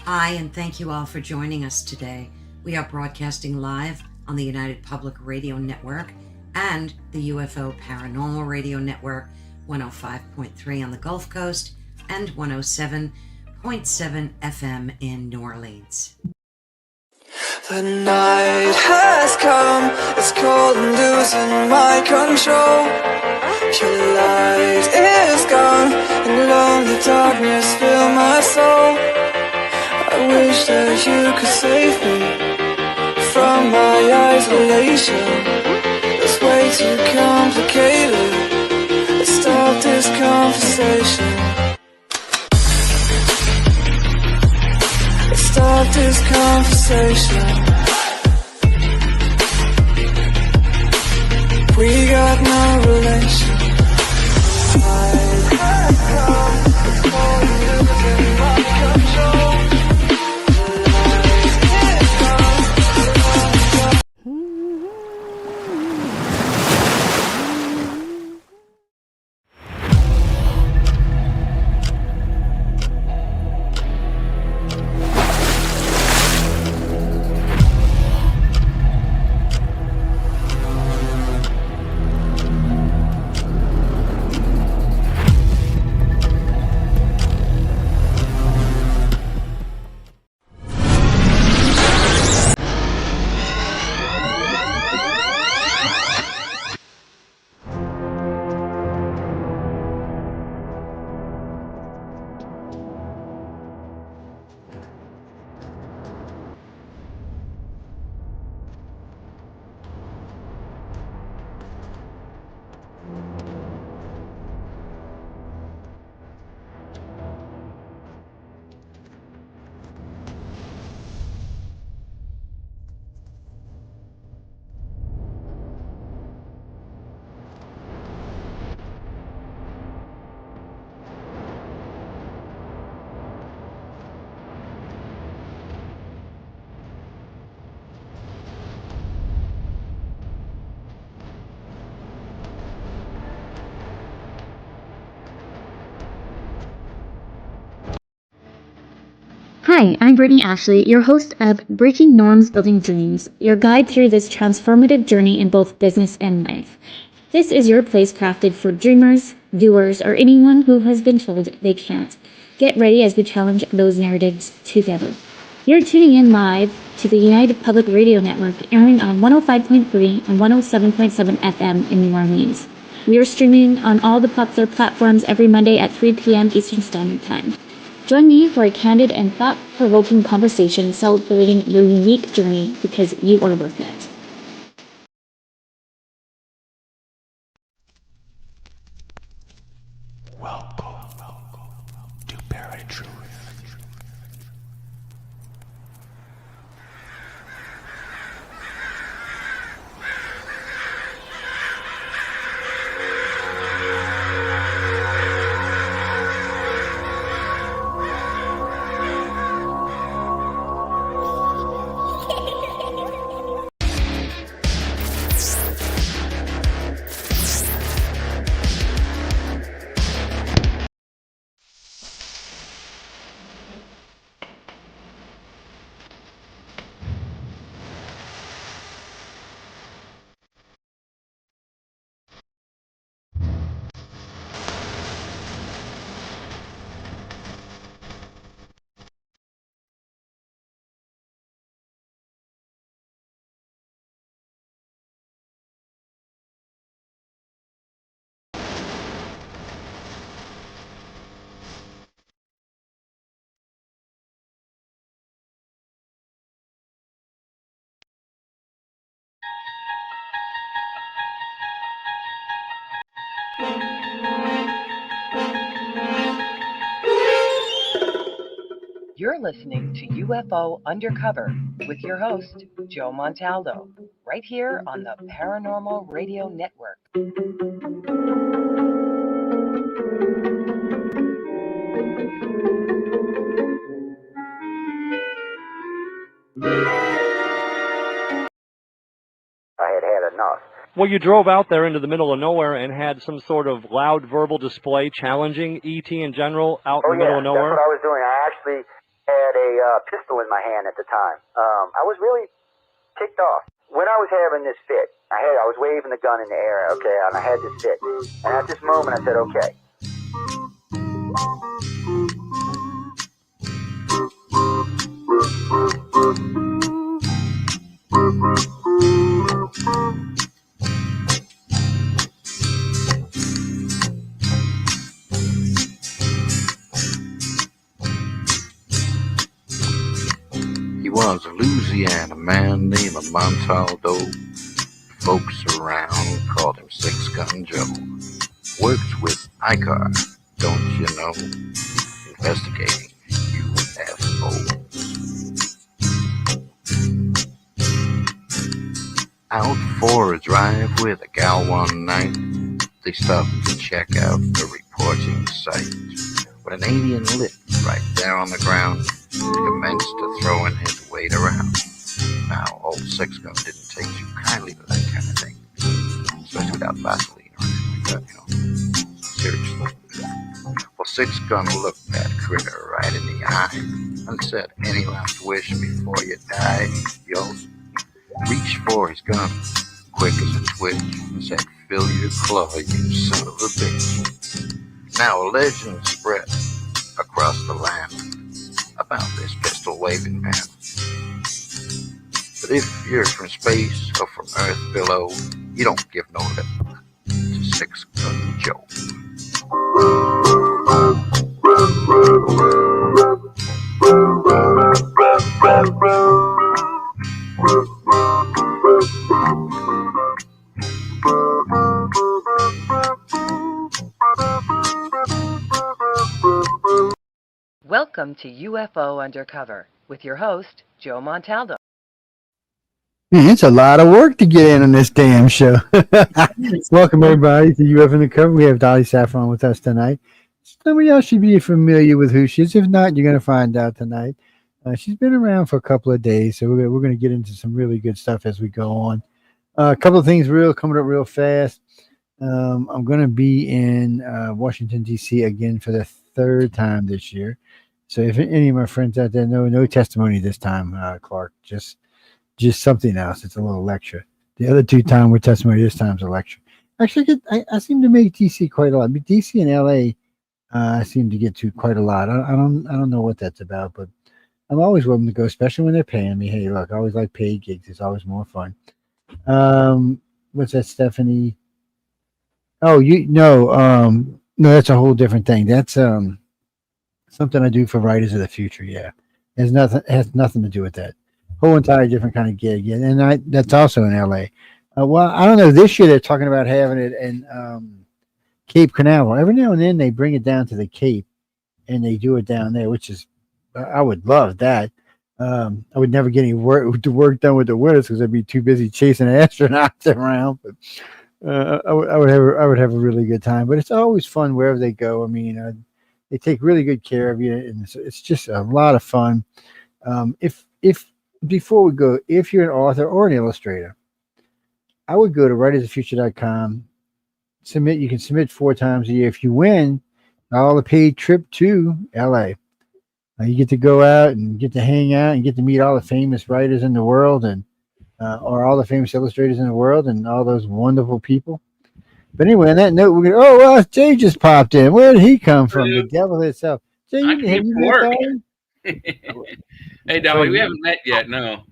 Hi, and thank you all for joining us today. We are broadcasting live on the United Public Radio Network and the UFO Paranormal Radio Network, 105.3 on the Gulf Coast and 107.7 FM in New Orleans. The night has come, it's cold and losing my control. Your light is gone, and lonely darkness fill my soul. I wish that you could save me from my isolation. It's way too complicated. Let's stop this conversation. Let's stop this conversation. We got no relation. I have come, it's cold and losing my control. Hi, I'm Brittany Ashley, your host of Breaking Norms Building Dreams, your guide through this transformative journey in both business and life. This is your place crafted for dreamers, doers, or anyone who has been told they can't. Get ready as we challenge those narratives together. You're tuning in live to the United Public Radio Network, airing on 105.3 and 107.7 FM in New Orleans. We are streaming on all the popular platforms every Monday at 3 p.m. Eastern Standard Time. Join me for a candid and thought-provoking conversation celebrating your unique journey because you are worth it. Welcome to Paratruth. You're listening to UFO Undercover with your host, Joe Montaldo, right here on the Paranormal Radio Network. I had enough. Well, you drove out there into the middle of nowhere and had some sort of loud verbal display challenging ET in general out in the middle of nowhere? That's what I was doing. I actually had a pistol in my hand at the time. I was really ticked off. When I was having this fit, I was waving the gun in the air, okay, and I had this fit. And at this moment, I said, okay. He was a Louisiana man named Montaldo. Folks around called him Six Gun Joe. Worked with ICAR, don't you know? Investigating UFOs. Out for a drive with a gal one night, they stopped to check out the reporting site. When an alien lit right there on the ground, he commenced to throwing his weight around. Now, old Six Gun didn't take too kindly to that kind of thing, especially without Vaseline or anything like that, Seriously. Well, Six Gun looked that critter right in the eye and said, any last wish before you die? Yo, reached for his gun, quick as a twitch, and said, fill your claw, you son of a bitch. Now a legend spread across the land about this pistol-waving man. But if you're from space or from Earth below, you don't give no lip to Six Gun Joe. Welcome to UFO Undercover with your host, Joe Montaldo. Man, it's a lot of work to get in on this damn show. Welcome, everybody, to UFO Undercover. We have Dolly Safran with us tonight. Some of y'all should be familiar with who she is. If not, you're going to find out tonight. She's been around for a couple of days, so we're going to get into some really good stuff as we go on. A couple of things coming up real fast. I'm going to be in Washington, D.C. again for the third time this year. So if any of my friends out there know, no testimony this time, Clark, just something else. It's a little lecture. The other two times were testimony. This time's a lecture. Actually, I seem to make DC quite a lot. DC and LA, I seem to get to quite a lot. I don't know what that's about, but I'm always willing to go, especially when they're paying me. Hey, look, I always like paid gigs. It's always more fun. What's that, Stephanie? Oh, no, that's a whole different thing. That's something I do for Writers of the Future. Yeah, has nothing to do with that. Whole entire different kind of gig, yeah, and that's also in LA. Well, I don't know. This year they're talking about having it in Cape Canaveral. Every now and then they bring it down to the Cape, and they do it down there, which is I would love that. I would never get any work done with the winners because I'd be too busy chasing astronauts around. But I would have a really good time. But it's always fun wherever they go. I mean, they take really good care of you, and it's just a lot of fun. If before we go, if you're an author or an illustrator, I would go to writersoffuture.com. You can submit 4 times a year. If you win, all the paid trip to LA. You get to go out and get to hang out and get to meet all the famous writers in the world and or all the famous illustrators in the world and all those wonderful people. But anyway, on that note, we're going to, well, Jay just popped in. Where did he come from? The devil himself. Jay, have you met Dolly? Hey, Dolly, we haven't met yet, no.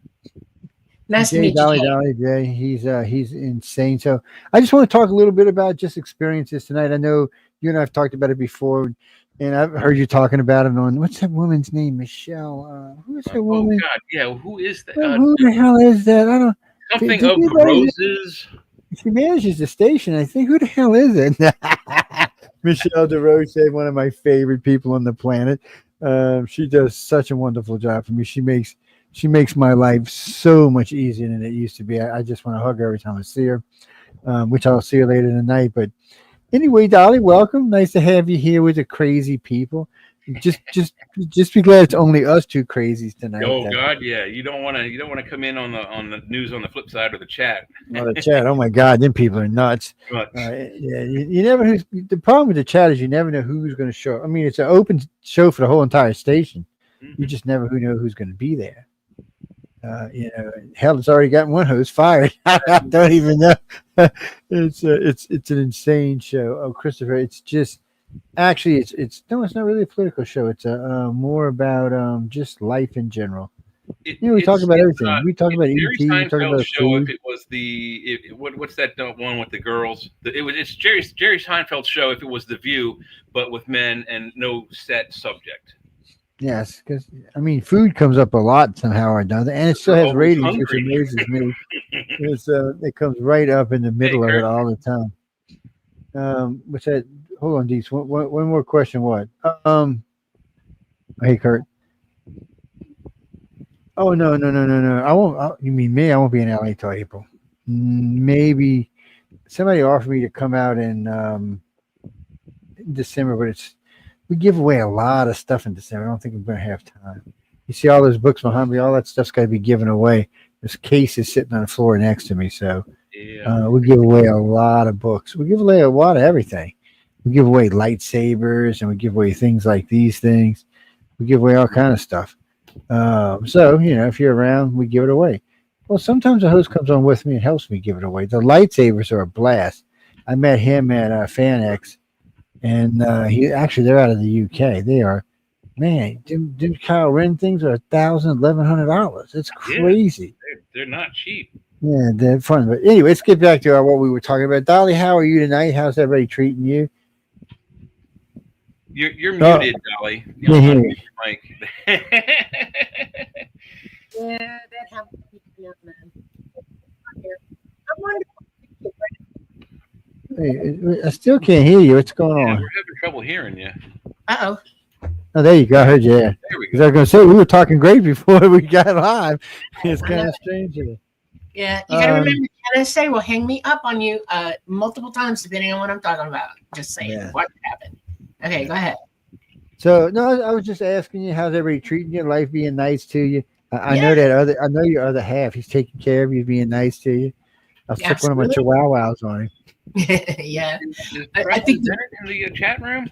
Nice to meet Dolly, you. Dolly, Jay. He's insane. So I just want to talk a little bit about just experiences tonight. I know you and I have talked about it before, and I've heard you talking about it on, what's that woman's name? Michelle. Who is that woman? Oh, God, yeah. Who is that? Who the hell is that? I don't. Something of the Roses. She manages the station. I think. Who the hell is it? Michelle DeRoche, one of my favorite people on the planet. She does such a wonderful job for me. She makes my life so much easier than it used to be. I just want to hug her every time I see her, which I'll see her later tonight. But anyway, Dolly, welcome. Nice to have you here with the crazy people. Just be glad it's only us two crazies tonight. Oh God, yeah. You don't want to come in on the news on the flip side of the chat. Oh, the chat. Oh my God, them people are nuts. Yeah, you never. The problem with the chat is you never know who's going to show up. I mean, it's an open show for the whole entire station. You just never know who's going to be there. Hell, it's already gotten one host fired. I don't even know. It's an insane show. Oh, Christopher, it's just actually it's no, it's not really a political show. It's more about just life in general. We talk about everything. We talk about ET. We talk about show. food. If it was what's that one with the girls? It's Jerry Seinfeld's show. If it was The View, but with men and no set subject. Yes, because food comes up a lot somehow or another, and it still has ratings, which amazes me. It comes right up in the middle of it all the time. Hold on, Dees. One more question. What? Hey, Kurt. Oh no! I won't. You mean me? I won't be in LA till April. Maybe somebody offered me to come out in December, but we give away a lot of stuff in December. I don't think I'm going to have time. You see all those books behind me? All that stuff's got to be given away. This case is sitting on the floor next to me, so we give away a lot of books. We give away a lot of everything. We give away lightsabers, and we give away things like these things. We give away all kind of stuff. So if you're around, we give it away. Well, sometimes the host comes on with me and helps me give it away. The lightsabers are a blast. I met him at FanX. And they're out of the UK. They are, man. Them Kyle Ren things are $1,000, $1,100. It's crazy. Yeah, they're not cheap. Yeah, they're fun. But anyway, let's get back to what we were talking about. Dolly, how are you tonight? How's everybody treating you? You're muted, Dolly. Mike. Yeah, that happens. Man. I'm wondering. Hey, I still can't hear you. What's going on? We're having trouble hearing you. Uh-oh. Oh, there you go. I heard you. There we go. I was going to say, we were talking great before we got live. It's kind of strange. Yeah, you got to remember, NSA will hang me up on you multiple times depending on what I'm talking about. Just saying what happened. Okay, go ahead. So, no, I was just asking you, how's everybody treating you? Life being nice to you? I know your other half. He's taking care of you, being nice to you. I'll stick one of my chihuahuas on him. Yeah. I think Dennett in the chat room.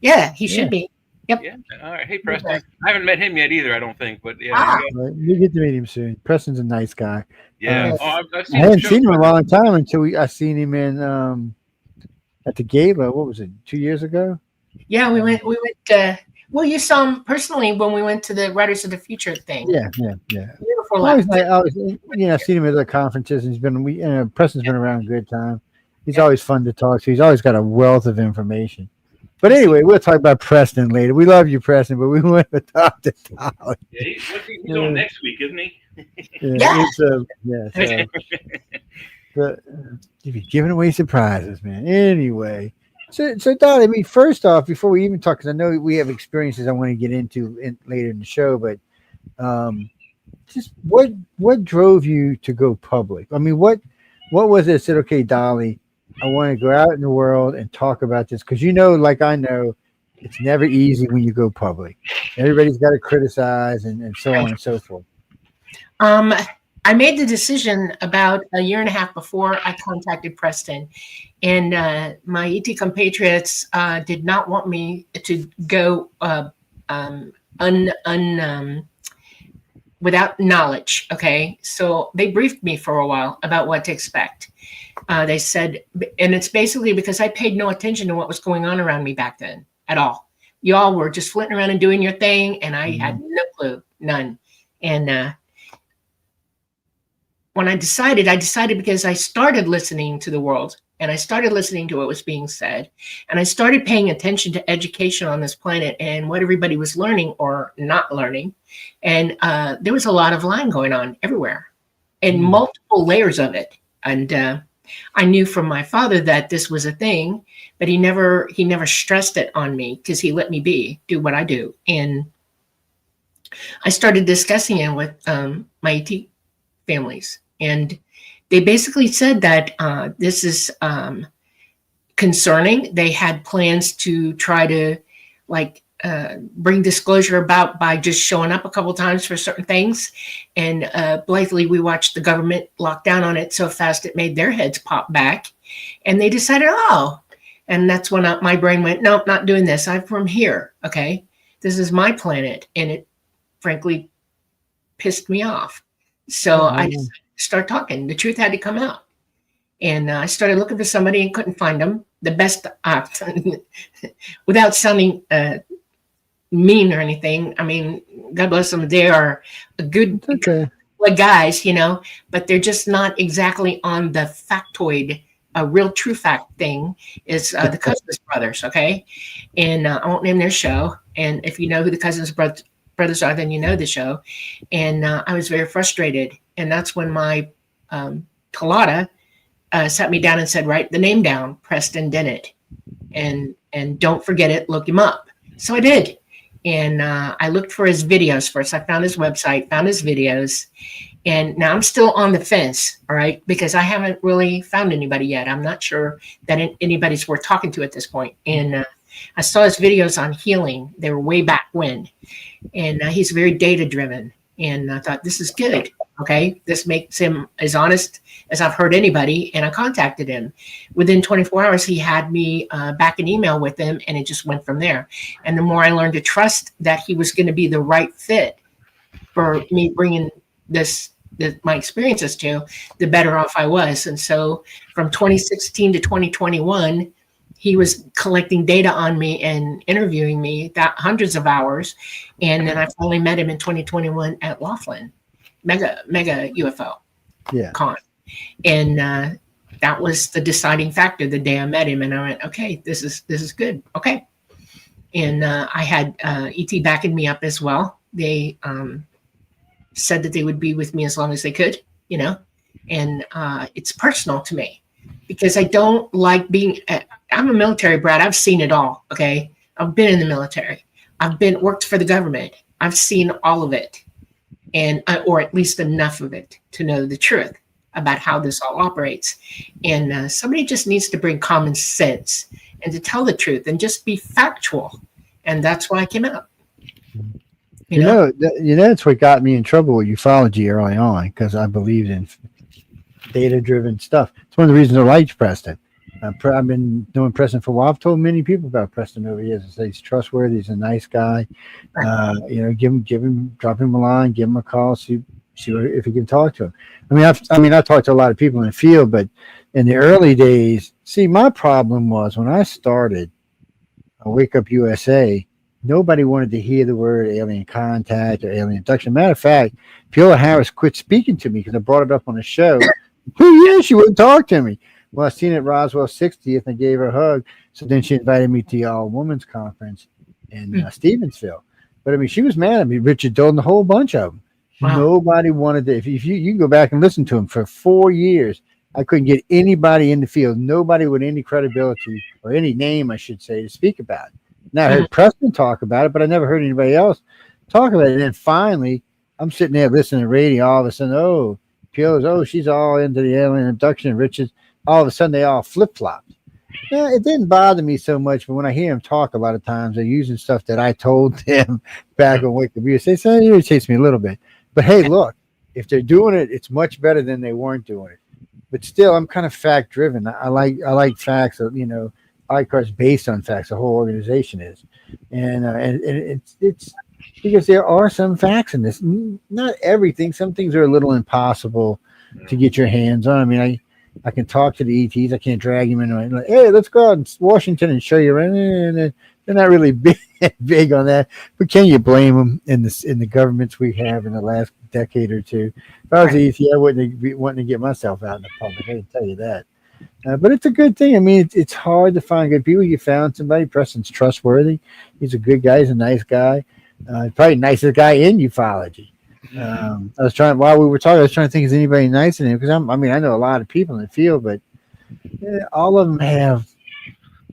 Yeah, he should be. Yep. Yeah. All right. Hey, Preston. Okay. I haven't met him yet either, I don't think. But yeah. You get to meet him soon. Preston's a nice guy. Yeah. I hadn't seen him in a long time until I seen him in at the gala. What was it? 2 years ago? Yeah, we went. Well, you saw him personally when we went to the Writers of the Future thing. Yeah. Beautiful. I've seen him at other conferences. And he's been. Preston's been around a good time. He's always fun to talk to. He's always got a wealth of information. But anyway, we'll talk about Preston later. We love you, Preston, but we want to talk to Dolly. Yeah, he's on next week, isn't he? But you'd be giving away surprises, man. Anyway, so Dolly, first off, before we even talk, because I know we have experiences I want to get into later in the show, but just what drove you to go public? What was it that said, okay, Dolly, I want to go out in the world and talk about this, because like I know, it's never easy when you go public. Everybody's got to criticize and so on and so forth. I made the decision about a year and a half before I contacted Preston, and my ET compatriots did not want me to go without knowledge. Okay, so they briefed me for a while about what to expect. They said, and it's basically because I paid no attention to what was going on around me back then at all. Y'all were just flitting around and doing your thing, and I had no clue, none. And when I decided because I started listening to the world, and I started listening to what was being said, and I started paying attention to education on this planet and what everybody was learning or not learning. And there was a lot of lying going on everywhere and multiple layers of it. And I knew from my father that this was a thing, but he never stressed it on me because he let me do what I do. And I started discussing it with my ET families, and they basically said that this is concerning. They had plans to try to bring disclosure about by just showing up a couple times for certain things. And blithely, we watched the government lock down on it so fast it made their heads pop back. And they decided, and that's when my brain went, nope, not doing this. I'm from here. Okay. This is my planet. And frankly pissed me off. So I decided to start talking. The truth had to come out. And I started looking for somebody and couldn't find them. The best, without sounding mean or anything. I mean, God bless them. They are a good guys, you know, but they're just not exactly on the factoid, a real true fact thing is the Cousins brothers. Okay. And I won't name their show. And if you know who the Cousins brothers are, then you know the show. And I was very frustrated. And that's when my Talata sat me down and said, write the name down, Preston Dennett, and don't forget it, look him up. So I did. And I looked for his videos first. I found his website, found his videos. And now I'm still on the fence, all right, because I haven't really found anybody yet. I'm not sure that anybody's worth talking to at this point. And I saw his videos on healing. They were way back when. And he's very data-driven. And I thought, this is good, okay? This makes him as honest as I've heard anybody. And I contacted him. Within 24 hours, he had me back an email with him, and it just went from there. And the more I learned to trust that he was going to be the right fit for me bringing my experiences to, the better off I was. And so from 2016 to 2021, he was collecting data on me and interviewing me that hundreds of hours. And then I finally met him in 2021 at Laughlin, mega UFO con. And that was the deciding factor the day I met him. And I went, okay, this is good. Okay. And I had ET backing me up as well. They said that they would be with me as long as they could, you know, and it's personal to me because I don't like being, I'm a military brat. I've seen it all. Okay. I've been in the military. I've worked for the government. I've seen all of it or at least enough of it to know the truth about how this all operates. And somebody just needs to bring common sense and to tell the truth and just be factual. And that's why I came out. You know, that's what got me in trouble with ufology early on because I believed in data-driven stuff. It's one of the reasons I liked Preston. I've been knowing Preston for a while. I've told many people about Preston over the years. I say he's trustworthy. He's a nice guy. You know, drop him a line, give him a call, see if you can talk to him. I've talked to a lot of people in the field, but in the early days, see, my problem was when I started Wake Up USA, nobody wanted to hear the word alien contact or alien abduction. Matter of fact, Viola Harris quit speaking to me because I brought it up on the show. 2 years she wouldn't talk to me. Well, I seen it at Roswell 60th and I gave her a hug. So then she invited me to the all-women's conference in Stevensville. But I mean, she was mad at me, Richard Dalton, a whole bunch of them. Wow. Nobody wanted to. If you can go back and listen to him for 4 years, I couldn't get anybody in the field, nobody with any credibility or any name, I should say, to speak about it. Now, I heard Preston talk about it, but I never heard anybody else talk about it. And then finally, I'm sitting there listening to radio. All of a sudden, she's all into the alien abduction. Richard, all of a sudden, they all flip-flopped. Now, it didn't bother me so much, but when I hear them talk a lot of times, they're using stuff that I told them back on Wake Up USA. So it irritates me a little bit. But hey, look, if they're doing it, it's much better than they weren't doing it. But still, I'm kind of fact-driven. I like facts, you know. ICAR's based on facts. The whole organization is, and it's because there are some facts in this. Not everything. Some things are a little impossible to get your hands on. I mean, I can talk to the ETs. I can't drag them in. Like, hey, let's go out in Washington and show you. And they're not really big on that. But can you blame them in the governments we have in the last decade or two? If I was the ET, I wouldn't be wanting to get myself out in the public. I can tell you that. But it's a good thing. I mean, it's hard to find good people. You found somebody. Preston's trustworthy. He's a good guy. He's a nice guy. Probably the nicest guy in ufology. While we were talking, I was trying to think, is anybody nicer than him? Because I know a lot of people in the field, but all of them have.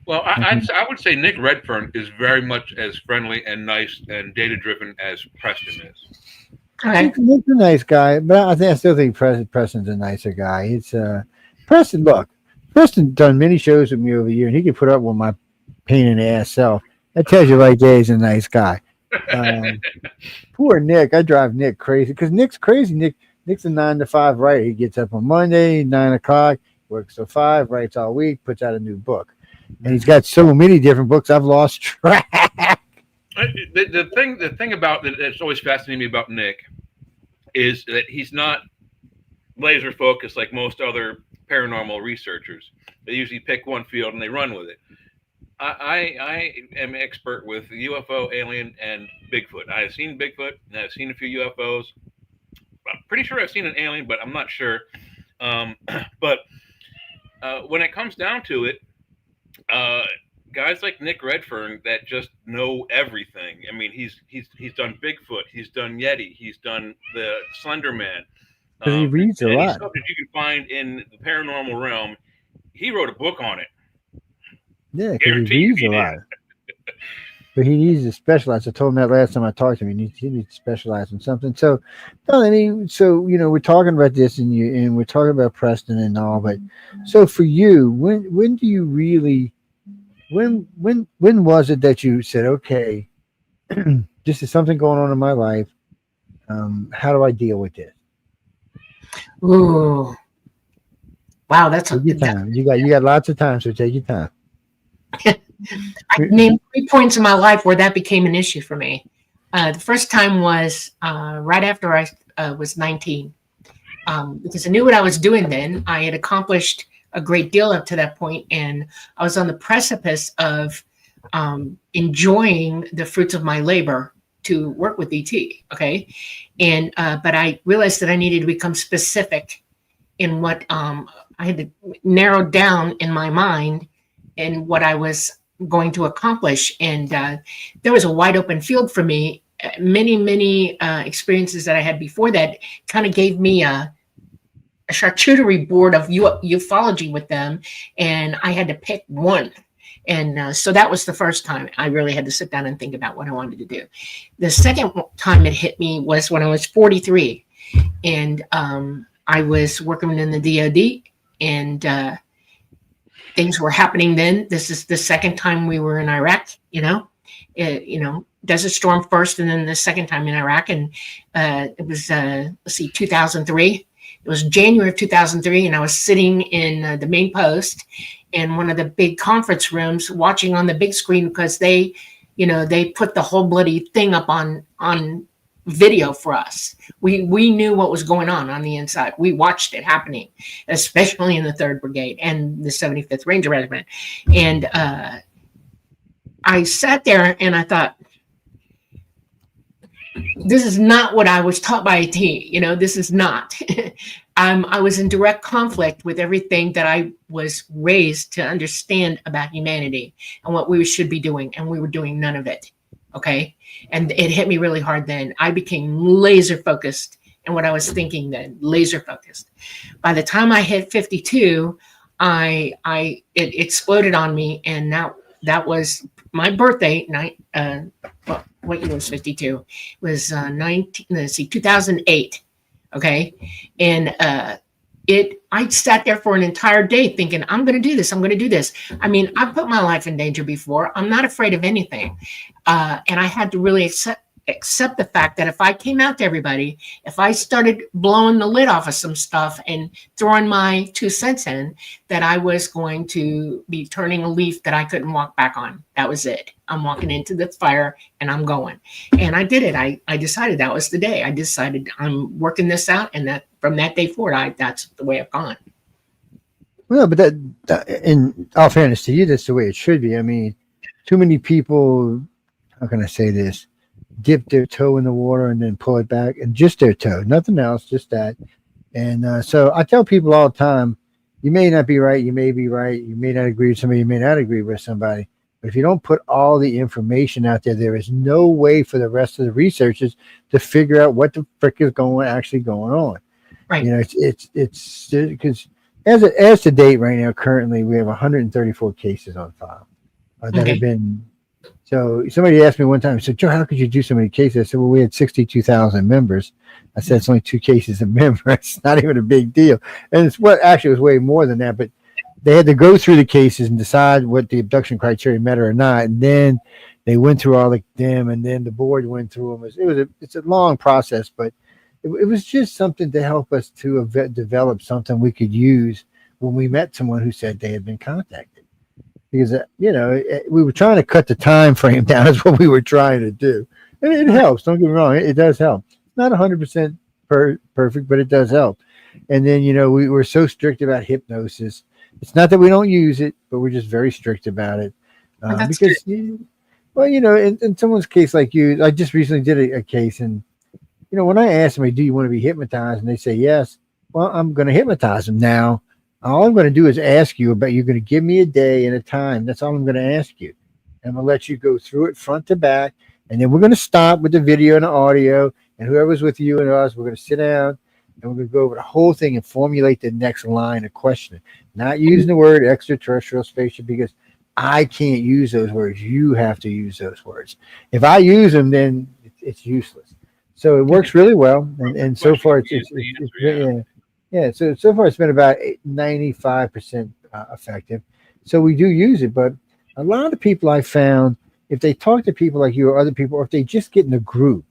Well, I would say Nick Redfern is very much as friendly and nice and data-driven as Preston is. Okay. Nick's a nice guy, but I still think Preston's a nicer guy. It's Preston, look, Preston done many shows with me over the year, and he can put up with my pain in the ass self. That tells you right there he's a nice guy. Poor Nick. I drive Nick crazy because Nick's crazy. Nick's a 9 to 5 writer. He gets up on Monday, 9 o'clock, works till 5, writes all week, puts out a new book. And he's got so many different books, I've lost track. The thing about that's always fascinating me about Nick is that he's not laser focused like most other paranormal researchers. They usually pick one field and they run with it. I am expert with UFO, alien, and Bigfoot. I have seen Bigfoot and I've seen a few UFOs. I'm pretty sure I've seen an alien, but I'm not sure. But when it comes down to it, guys like Nick Redfern that just know everything. I mean, he's done Bigfoot, he's done Yeti, he's done the Slender Man. Because he reads a any lot. stuff that you can find in the paranormal realm, he wrote a book on it. Yeah, because he reads a lot. But he needs to specialize. I told him that last time I talked to him. He needs to specialize in something. So, no, I mean, so we're talking about this, and we're talking about Preston and all. But so for you, when do you really, when was it that you said, okay, this is something going on in my life? How do I deal with this? Ooh, wow, that's take your time. You got lots of time, so take your time. I named 3 points in my life where that became an issue for me. The first time was right after I was 19, because I knew what I was doing then. I had accomplished a great deal up to that point, and I was on the precipice of enjoying the fruits of my labor to work with ET. Okay, and but I realized that I needed to become specific in what I had to narrow down in my mind and what I was going to accomplish. And there was a wide open field for me. Many experiences that I had before that kind of gave me a charcuterie board of ufology with them, and I had to pick one. And so that was the first time I really had to sit down and think about what I wanted to do. The second time it hit me was when I was 43, and I was working in the DoD, and things were happening then. This is the second time we were in Iraq, Desert Storm first, and then the second time in Iraq. And it was, 2003. It was January of 2003, and I was sitting in the main post in one of the big conference rooms watching on the big screen, because they put the whole bloody thing up on video for us. We knew what was going on the inside. We watched it happening, especially in the 3rd Brigade and the 75th Ranger Regiment. And I sat there and I thought, this is not what I was taught by a team. This is not. I was in direct conflict with everything that I was raised to understand about humanity and what we should be doing, and we were doing none of it. Okay. And it hit me really hard then. I became laser focused in what I was thinking then, laser focused. By the time I hit 52, it exploded on me, and now that was my birthday night. What year was 52? It was 2008. Okay. And I sat there for an entire day thinking, I'm going to do this. I'm going to do this. I mean, I've put my life in danger before. I'm not afraid of anything. And I had to really accept the fact that if I came out to everybody, if I started blowing the lid off of some stuff and throwing my 2 cents in, that I was going to be turning a leaf that I couldn't walk back on. That was it. I'm walking into the fire and I'm going. And I did it. I decided that was the day. I decided I'm working this out, and that from that day forward, that's the way I've gone. Well, but that in all fairness to you, that's the way it should be. I mean, too many people, how can I say this, dip their toe in the water and then pull it back, and just their toe, nothing else, just that. And so I tell people all the time, you may not be right, you may be right, you may not agree with somebody, you may not agree with somebody, but if you don't put all the information out there, there is no way for the rest of the researchers to figure out what the frick is actually going on. Right. It's because as to date right now, currently we have 134 cases on file that have been. So somebody asked me one time, said, Joe, how could you do so many cases? I said, well, we had 62,000 members. I said, it's only 2 cases a member. It's not even a big deal. And it's actually it was way more than that, but they had to go through the cases and decide what the abduction criteria met or not. And then they went through all of them, and then the board went through them. It's a long process, but it was just something to help us to develop something we could use when we met someone who said they had been contacted. because we were trying to cut the time frame down. Is what we were trying to do, and it helps. Don't get me wrong; it does help. It's not 100% perfect, but it does help. And then we were so strict about hypnosis. It's not that we don't use it, but we're just very strict about it because, well, in someone's case like you, I just recently did a case, and when I ask them, do you want to be hypnotized, and they say yes, well, I'm going to hypnotize them. Now, all I'm going to do is ask you about. You're going to give me a day and a time. That's all I'm going to ask you. And I'm going to let you go through it front to back, and then we're going to stop with the video and the audio. And whoever's with you and us, we're going to sit down and we're going to go over the whole thing and formulate the next line of questioning. Not using the word extraterrestrial spaceship because I can't use those words. You have to use those words. If I use them, then it's useless. So it works really well. And so far, so far it's been about 95% effective. So we do use it. But a lot of people I found, if they talk to people like you or other people, or if they just get in a group,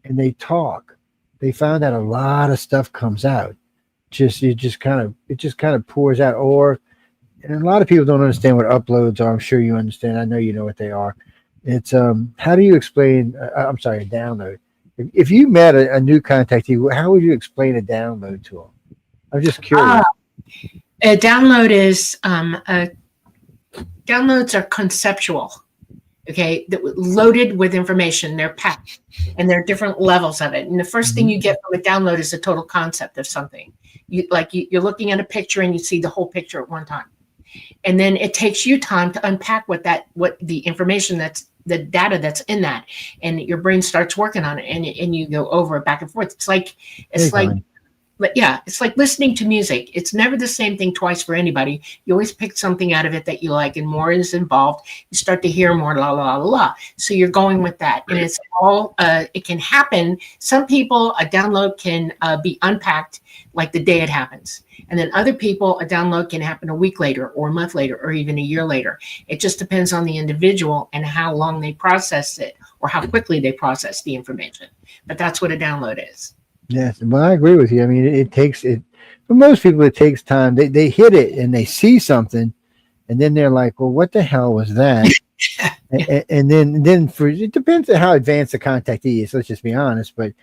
and they talk, they found that a lot of stuff comes out. It just kind of pours out. And a lot of people don't understand what uploads are. I'm sure you understand. I know you know what they are. It's how do you explain? A download. If you met a new contactee, how would you explain a download to them? I'm just curious. A download is downloads are conceptual. Okay, loaded with information. They're packed, and there are different levels of it. And the first thing you get from a download is a total concept of something. You're looking at a picture and you see the whole picture at one time, and then it takes you time to unpack what the information that's the data that's in that, and your brain starts working on it, and you go over it back and forth. It's like listening to music. It's never the same thing twice for anybody. You always pick something out of it that you like, and more is involved. You start to hear more, la, la, la, la. So you're going with that. And it's all, it can happen. Some people, a download can be unpacked like the day it happens. And then other people, a download can happen a week later or a month later or even a year later. It just depends on the individual and how long they process it or how quickly they process the information. But that's what a download is. Yes, well, I agree with you. I mean, it takes it for most people. It takes time. They hit it and they see something, and then they're like, "Well, what the hell was that?" and then for it depends on how advanced the contactee is. Let's just be honest, but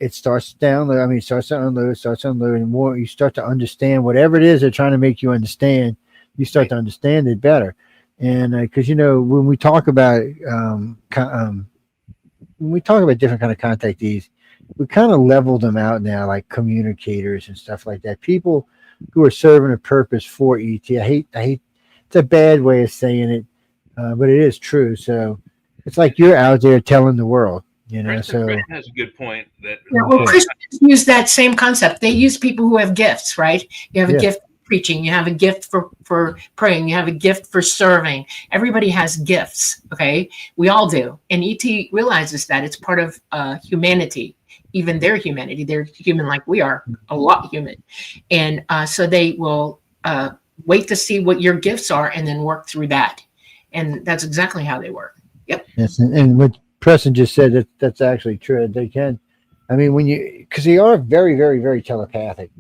it starts to download. I mean, it starts to unload, and more. You start to understand whatever it is they're trying to make you understand. You start to understand it better, and because when we talk about different kind of contactees. We kind of level them out now, like communicators and stuff like that. People who are serving a purpose for ET. I hate. It's a bad way of saying it, but it is true. So it's like you're out there telling the world, Preston has a good point. Christians use that same concept. They use people who have gifts, right? You have a gift for preaching. You have a gift for praying. You have a gift for serving. Everybody has gifts. Okay, we all do, and ET realizes that it's part of humanity. Even their humanity, they're human like we are, a lot human. And so they will wait to see what your gifts are and then work through that. And that's exactly how they work. Yep. Yes, and what Preston just said, that's actually true. They can. I mean, because they are very, very, very telepathic.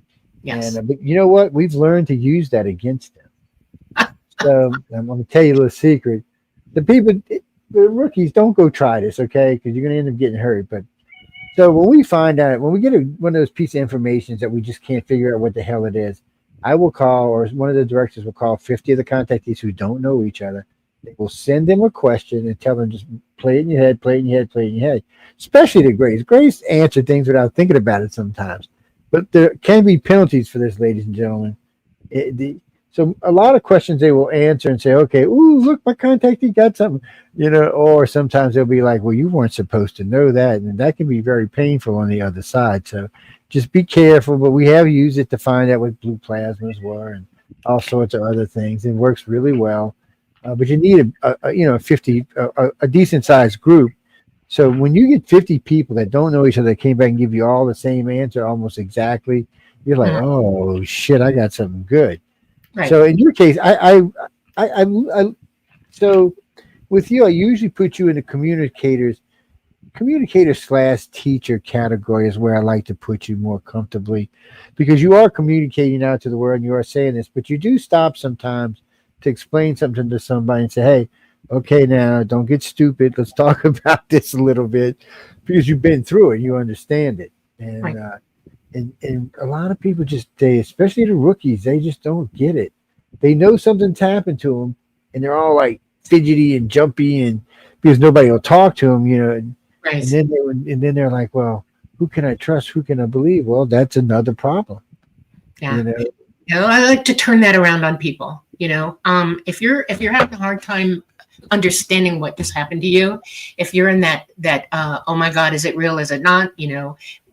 Yes. And, but you know what? We've learned to use that against them. So I'm going to tell you a little secret. The rookies, don't go try this, okay? Because you're going to end up getting hurt. But so when we find out, when we get one of those pieces of information that we just can't figure out what the hell it is, I will call, or one of the directors will call 50 of the contactees who don't know each other. They will send them a question and tell them just play it in your head, play it in your head, play it in your head. Especially the Grays. Grays answer things without thinking about it sometimes. But there can be penalties for this, ladies and gentlemen. So a lot of questions they will answer and say, okay, ooh, look, my contactee got something, or sometimes they'll be like, well, you weren't supposed to know that. And that can be very painful on the other side. So just be careful. But we have used it to find out what blue plasmas were and all sorts of other things. It works really well. But you need a decent sized group. So when you get 50 people that don't know each other, that came back and give you all the same answer almost exactly, you're like, oh shit, I got something good. Right. So in your case, so with you, I usually put you in the communicator / teacher category is where I like to put you more comfortably, because you are communicating out to the world and you are saying this, but you do stop sometimes to explain something to somebody and say, hey, okay, now don't get stupid. Let's talk about this a little bit, because you've been through it, you understand it. And Right. And a lot of people just, especially the rookies, they just don't get it. They know something's happened to them, and they're all like fidgety and jumpy, and because nobody will talk to them, and Right. then they're like, well, who can I trust? Who can I believe? Well, that's another problem. Yeah. I like to turn that around on people. If you're having a hard time understanding what just happened to you, if you're in that oh my God, is it real? Is it not?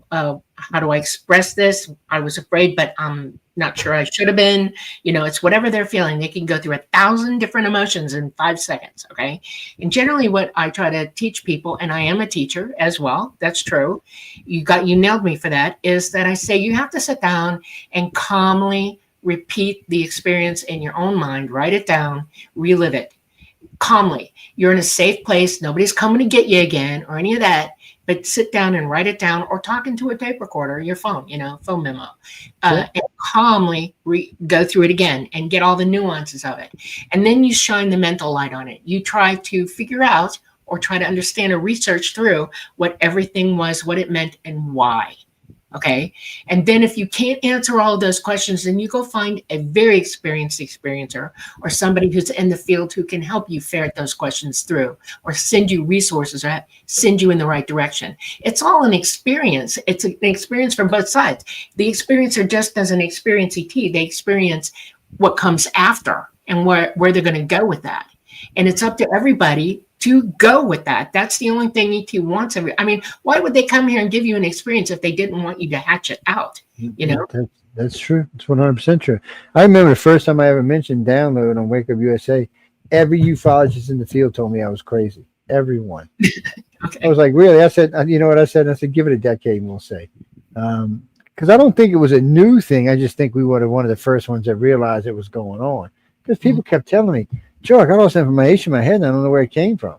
How do I express this? I was afraid, but I'm not sure I should have been. It's whatever they're feeling. They can go through 1,000 different emotions in 5 seconds. Okay. And generally what I try to teach people, and I am a teacher as well, that's true. You nailed me for that, is that I say you have to sit down and calmly repeat the experience in your own mind, write it down, relive it calmly. You're in a safe place. Nobody's coming to get you again or any of that. But sit down and write it down, or talk into a tape recorder, your phone, phone memo, and calmly go through it again and get all the nuances of it. And then you shine the mental light on it. You try to figure out or try to understand or research through what everything was, what it meant, and why. Okay. And then if you can't answer all of those questions, then you go find a very experienced experiencer or somebody who's in the field who can help you ferret those questions through, or send you resources, or send you in the right direction. It's all an experience. It's an experience from both sides. The experiencer just doesn't experience ET. They experience what comes after and where they're going to go with that. And it's up to everybody to go with that. That's the only thing ET wants. Why would they come here and give you an experience if they didn't want you to hatch it out? That's true. It's 100% true. I remember the first time I ever mentioned download on Wake Up USA, every ufologist in the field told me I was crazy. Everyone. Okay. I was like, really? I said, you know what I said? I said, give it a decade and we'll see. Because I don't think it was a new thing. I just think we were one of the first ones that realized it was going on. Because people kept telling me, Joe, I got all this information in my head and I don't know where it came from.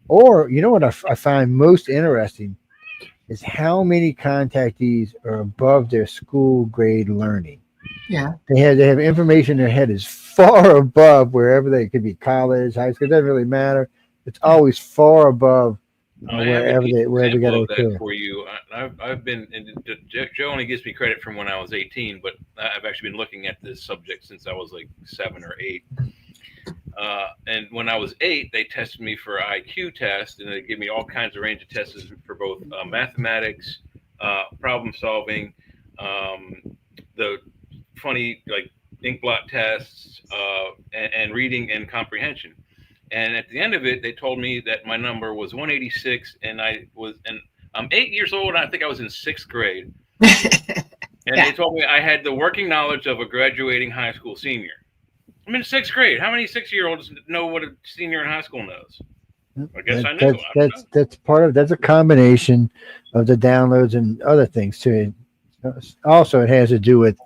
Or, you know what I find most interesting is how many contactees are above their school grade learning. Yeah. They have information in their head is far above wherever they could be, college, high school, it doesn't really matter. It's always far above wherever they got to that for you. I've been, and Joe only gives me credit from when I was 18, but I've actually been looking at this subject since I was like 7 or 8. And when I was 8, they tested me for IQ test, and they gave me all kinds of range of tests for both mathematics, problem solving, the funny like ink blot tests, and reading and comprehension. And at the end of it, they told me that my number was 186, and I'm 8 years old, and I think I was in 6th grade. And They told me I had the working knowledge of a graduating high school senior. I'm in 6th grade. How many 6-year-olds know what a senior in high school knows? I guess I knew. That's a combination of the downloads and other things too. Also, it has to do with,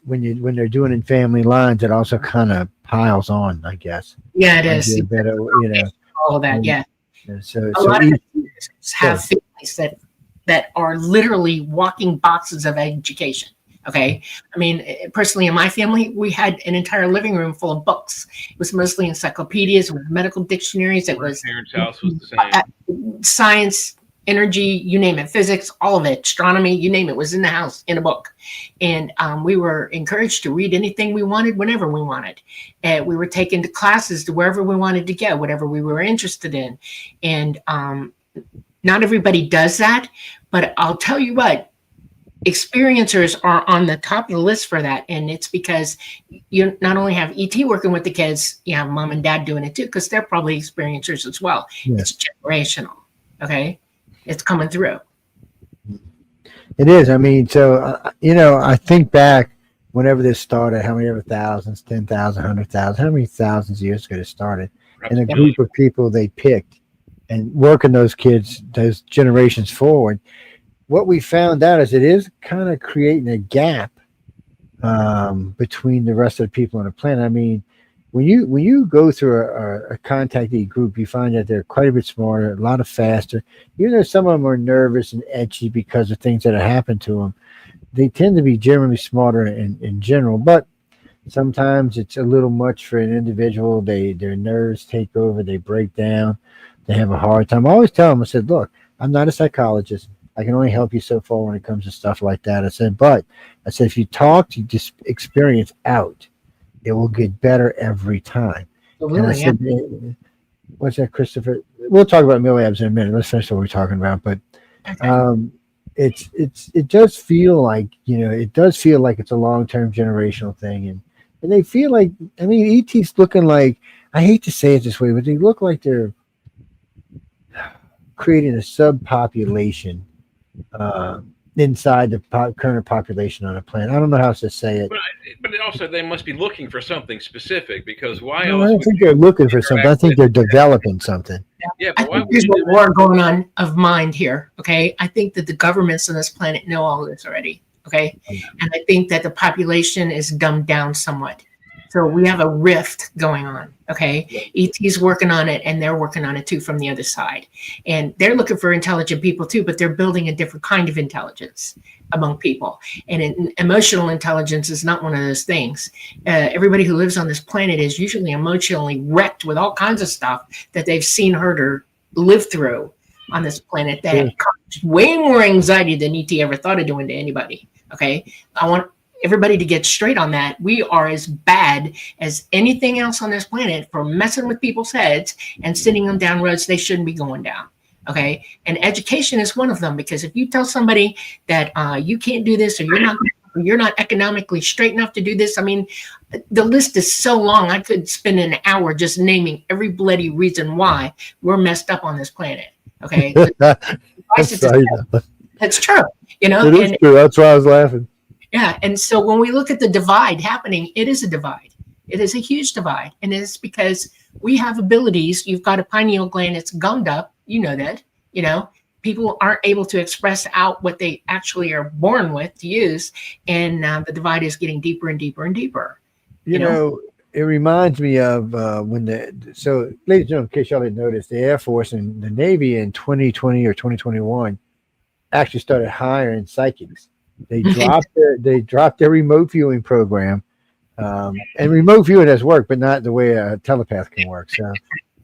when they're doing in family lines, it also kind of piles on, I guess. Yeah, it is. Better, all of that, yeah. So a lot of have families that are literally walking boxes of education. Okay. Personally, in my family, we had an entire living room full of books. It was mostly encyclopedias, medical dictionaries. It was, my parents' house was the same. Science, energy, you name it, physics, all of it, astronomy, you name it, was in the house in a book. And we were encouraged to read anything we wanted, whenever we wanted. And we were taken to classes to wherever we wanted to go, whatever we were interested in. And not everybody does that, but I'll tell you what, experiencers are on the top of the list for that. And it's because you not only have ET working with the kids, you have mom and dad doing it too, because they're probably experiencers as well. Yeah. It's generational. Okay. It's coming through. It is. I think back whenever this started, how many ever thousands, 10,000, 100,000, how many thousands of years ago it started, and a group of people they picked and working those kids, those generations forward. What we found out is it is kind of creating a gap between the rest of the people on the planet. When you go through a contactee group, you find that they're quite a bit smarter, a lot faster. Even though some of them are nervous and edgy because of things that have happened to them, they tend to be generally smarter in general. But Sometimes it's a little much for an individual. Their nerves take over. They break down. They have a hard time. I always tell them, I said, look, I'm not a psychologist. I can only help you so far when it comes to stuff like that. I said, if you talk your experience out, it will get better every time. And I Absolutely, yeah. said, what's that, Christopher? We'll talk about Millabs in a minute. Let's finish what we're talking about. But Okay. it does feel like, it does feel like it's a long-term generational thing. And they feel like, I mean, ET's looking like, I hate to say it this way, but they look like they're creating a subpopulation inside the current population on the planet. I don't know how else to say it. But also, they must be looking for something specific, because why No, else? I don't think they're looking for something. I think they're developing something. Yeah, I but why think would there's you a do that? war going on of mind here. Okay. I think that the governments on this planet know all this already. Okay. And I think that the population is dumbed down somewhat. So we have a rift going on. Okay. ET's working on it, and they're working on it too from the other side. And they're looking for intelligent people too, but they're building a different kind of intelligence among people. And emotional intelligence is not one of those things. Everybody who lives on this planet is usually emotionally wrecked with all kinds of stuff that they've seen, heard, or lived through on this planet that caused way more anxiety than ET ever thought of doing to anybody. Okay. I want everybody to get straight on that. We are as bad as anything else on this planet for messing with people's heads and sending them down roads they shouldn't be going down. Okay. And education is one of them, because if you tell somebody that you can't do this, or you're not economically straight enough to do this, I mean, the list is so long. I could spend an hour just naming every bloody reason why we're messed up on this planet. Okay. That's true. It is true. That's why I was laughing. Yeah. And so when we look at the divide happening, it is a divide. It is a huge divide. And it's because we have abilities. You've got a pineal gland that's gummed up. You know that, people aren't able to express out what they actually are born with to use. And the divide is getting deeper and deeper and deeper. You know, it reminds me of ladies and gentlemen, in case y'all didn't notice, the Air Force and the Navy in 2020 or 2021 actually started hiring psychics. They dropped their remote viewing program, and remote viewing has worked, but not the way a telepath can work. So,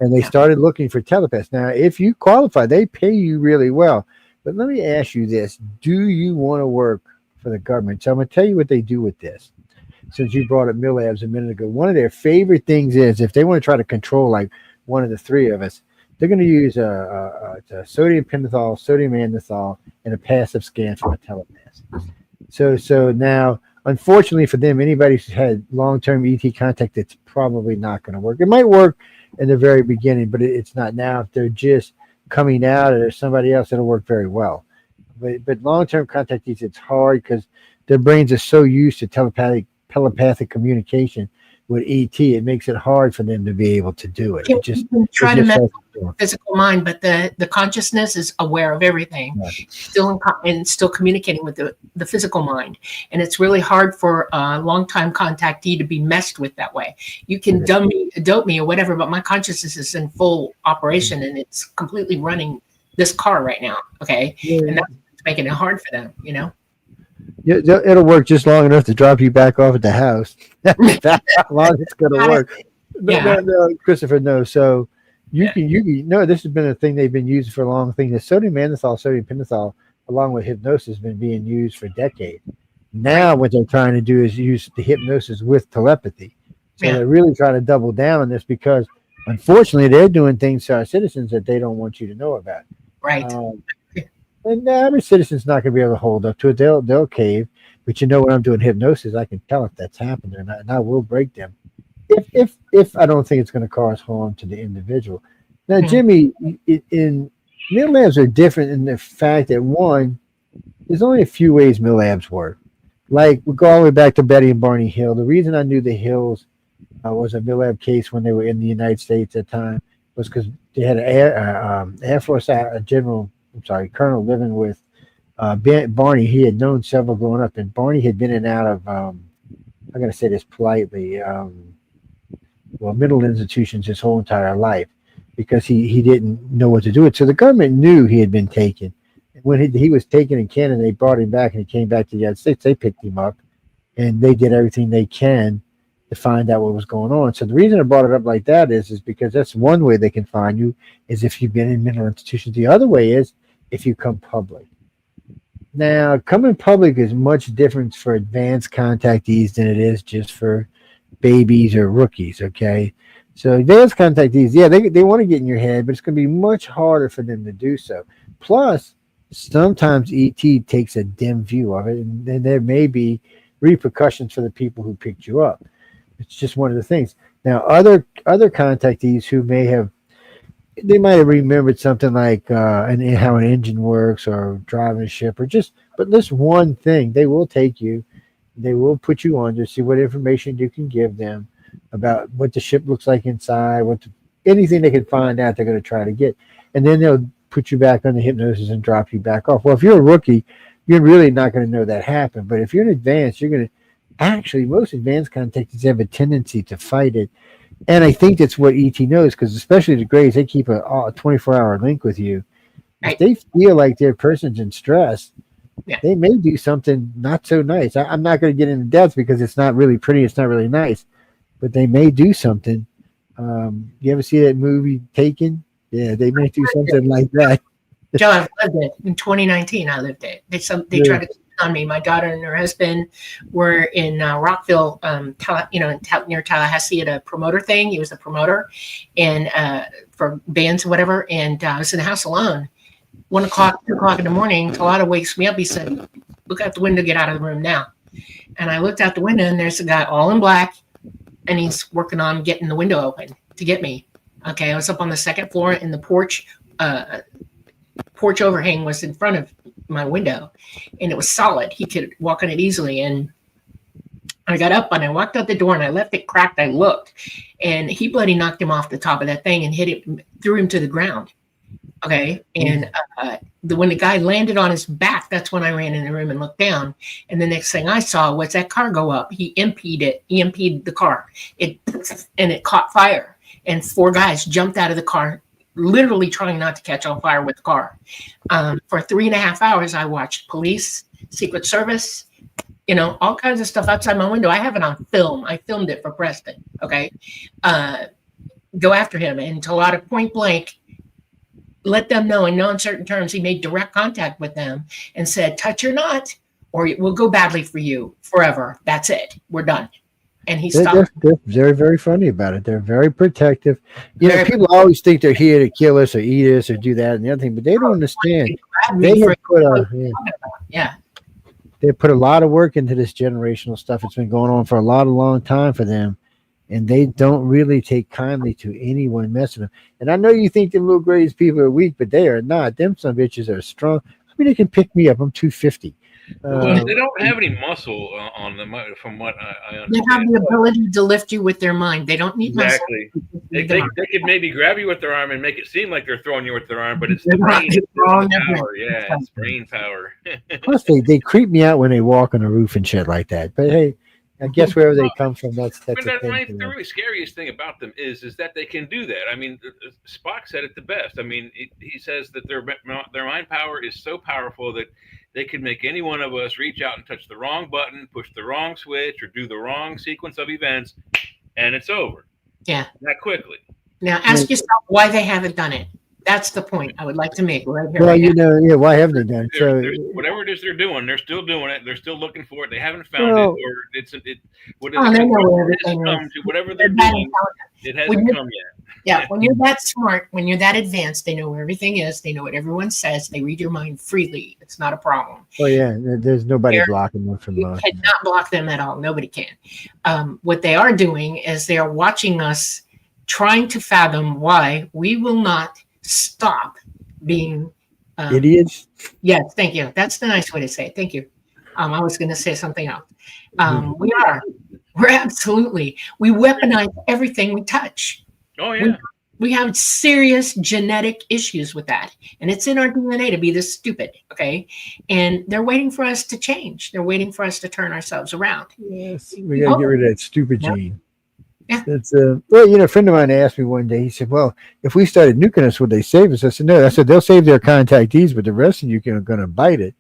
and they started looking for telepaths. Now, if you qualify, they pay you really well. But let me ask you this: do you want to work for the government? So I'm going to tell you what they do with this. Since you brought up Millabs a minute ago, one of their favorite things is, if they want to try to control like one of the three of us, they're going to use a sodium pentothal, sodium androthal, and a passive scan from a telepath. So now, unfortunately for them, anybody who's had long-term ET contact, it's probably not going to work. It might work in the very beginning, but it's not now. If they're just coming out, or there's somebody else, it'll work very well. But long-term contactees, it's hard because their brains are so used to telepathic communication with ET. It makes it hard for them to be able to do it. You can try to mess with the physical mind, but the consciousness is aware of everything, right. Still communicating with the physical mind. And it's really hard for a long-time contactee to be messed with that way. You can dope me or whatever, but my consciousness is in full operation, and it's completely running this car right now. Okay. Yeah. And that's making it hard for them, Yeah, it'll work just long enough to drop you back off at the house. That's how long it's going to work. No, Christopher, no. So you can this has been a thing they've been using for a long thing. The sodium androthal, sodium pentothal, along with hypnosis, has been being used for decades. Now what they're trying to do is use the hypnosis with telepathy. So they're really trying to double down on this, because unfortunately they're doing things to our citizens that they don't want you to know about. Right. And the average citizen's not going to be able to hold up to it. They'll cave. But when I'm doing hypnosis, I can tell if that's happened or not, and I will break them. If I don't think it's going to cause harm to the individual. Now, Jimmy, in Millabs are different in the fact that, one, there's only a few ways Millabs work. Like, we go all the way back to Betty and Barney Hill. The reason I knew the Hills was a Millab case when they were in the United States at the time was because they had an Air Force Colonel living with Barney. He had known several growing up, and Barney had been in and out of, I'm going to say this politely, mental institutions his whole entire life, because he didn't know what to do with it. So the government knew he had been taken. When he was taken in Canada, they brought him back, and he came back to the United States. They picked him up, and they did everything they can to find out what was going on. So the reason I brought it up like that is because that's one way they can find you, is if you've been in mental institutions. The other way is if you come public. Now, coming public is much different for advanced contactees than it is just for babies or rookies, okay? So advanced contactees, yeah, they want to get in your head, but it's going to be much harder for them to do so. Plus, sometimes ET takes a dim view of it, and then there may be repercussions for the people who picked you up. It's just one of the things. Now, other contactees who they might have remembered something like how an engine works or driving a ship but this one thing, they will take you, they will put you on to see what information you can give them about what the ship looks like inside, anything they can find out, they're going to try to get. And then they'll put you back under hypnosis and drop you back off. Well, if you're a rookie, you're really not going to know that happened. But if you're an advanced, you're going to actually, most advanced contactees have a tendency to fight it. And I think that's what ET knows, because especially the Greys, they keep a 24-hour link with you. If they feel like their person's in stress, they may do something not so nice. I'm not going to get into depth because it's not really pretty. It's not really nice. But they may do something. You ever see that movie Taken? Yeah, they may do something like that. Joe, I've lived it. In 2019, I lived it. They tried to cheat on me. My daughter and her husband were in Rockville, near Tallahassee at a promoter thing. He was a promoter and for bands or whatever. And I was in the house alone. 1 o'clock, 2 o'clock in the morning. Talata wakes me up. He said, "Look out the window, get out of the room now." And I looked out the window, and there's a guy all in black, and he's working on getting the window open to get me. Okay, I was up on the second floor, and the porch overhang was in front of my window, and it was solid. He could walk on it easily. And I got up and I walked out the door, and I left it cracked. I looked, and he bloody knocked him off the top of that thing and threw him to the ground. Okay, and when the guy landed on his back, that's when I ran in the room and looked down. And the next thing I saw was that car go up. He emptied the car. It caught fire. And 4 guys jumped out of the car, literally trying not to catch on fire with the car. For 3.5 hours, I watched police, Secret Service, all kinds of stuff outside my window. I have it on film. I filmed it for Preston. Okay, go after him, and Talata point blank let them know in no uncertain terms. He made direct contact with them and said, "Touch or not, or it will go badly for you forever. That's it. We're done." And he stopped. They're very, very funny about it. They're very protective. People always think they're here to kill us or eat us or do that and the other thing, but they don't understand. They put a lot of work into this generational stuff. It's been going on for a long time for them. And they don't really take kindly to anyone messing with them. And I know you think them little Grays people are weak, but they are not. Them some bitches are strong. I mean, they can pick me up. I'm 250. They don't have any muscle on them, from what I understand. They have the ability to lift you with their mind. They don't need exactly. muscle. They could maybe grab you with their arm and make it seem like they're throwing you with their arm, but it's the brain power. Yeah, it's brain power. Plus, they creep me out when they walk on the roof and shit like that. But hey, I guess wherever they come from, that's the thing. The really scariest thing about them is that they can do that. I mean, Spock said it the best. I mean, he says that their mind power is so powerful that they can make any one of us reach out and touch the wrong button, push the wrong switch, or do the wrong sequence of events, and it's over. Yeah. That quickly. Now, ask yourself why they haven't done it. That's the point I would like to make right here. Well, why haven't they done it? So, whatever it is they're doing, they're still doing it. They're still looking for it. They haven't found it, or whatever they're doing, it hasn't come yet. Yeah, when you're that smart, when you're that advanced, they know where everything is. They know what everyone says. They read your mind freely. It's not a problem. Oh yeah, there's nobody blocking them from. You cannot block them at all. Nobody can. What they are doing is they are watching us, trying to fathom why we will not stop being idiots. Yes, thank you. That's the nice way to say it. Thank you. I was going to say something else. We're absolutely. We weaponize everything we touch. Oh yeah. We have serious genetic issues with that, and it's in our DNA to be this stupid. Okay, and they're waiting for us to change. They're waiting for us to turn ourselves around. Yes, we got to get rid of that stupid gene. Yeah. That's a friend of mine asked me one day. He said, "Well, if we started nuking us, would they save us?" I said, "No." I said, "They'll save their contactees, but the rest of you are going to bite it."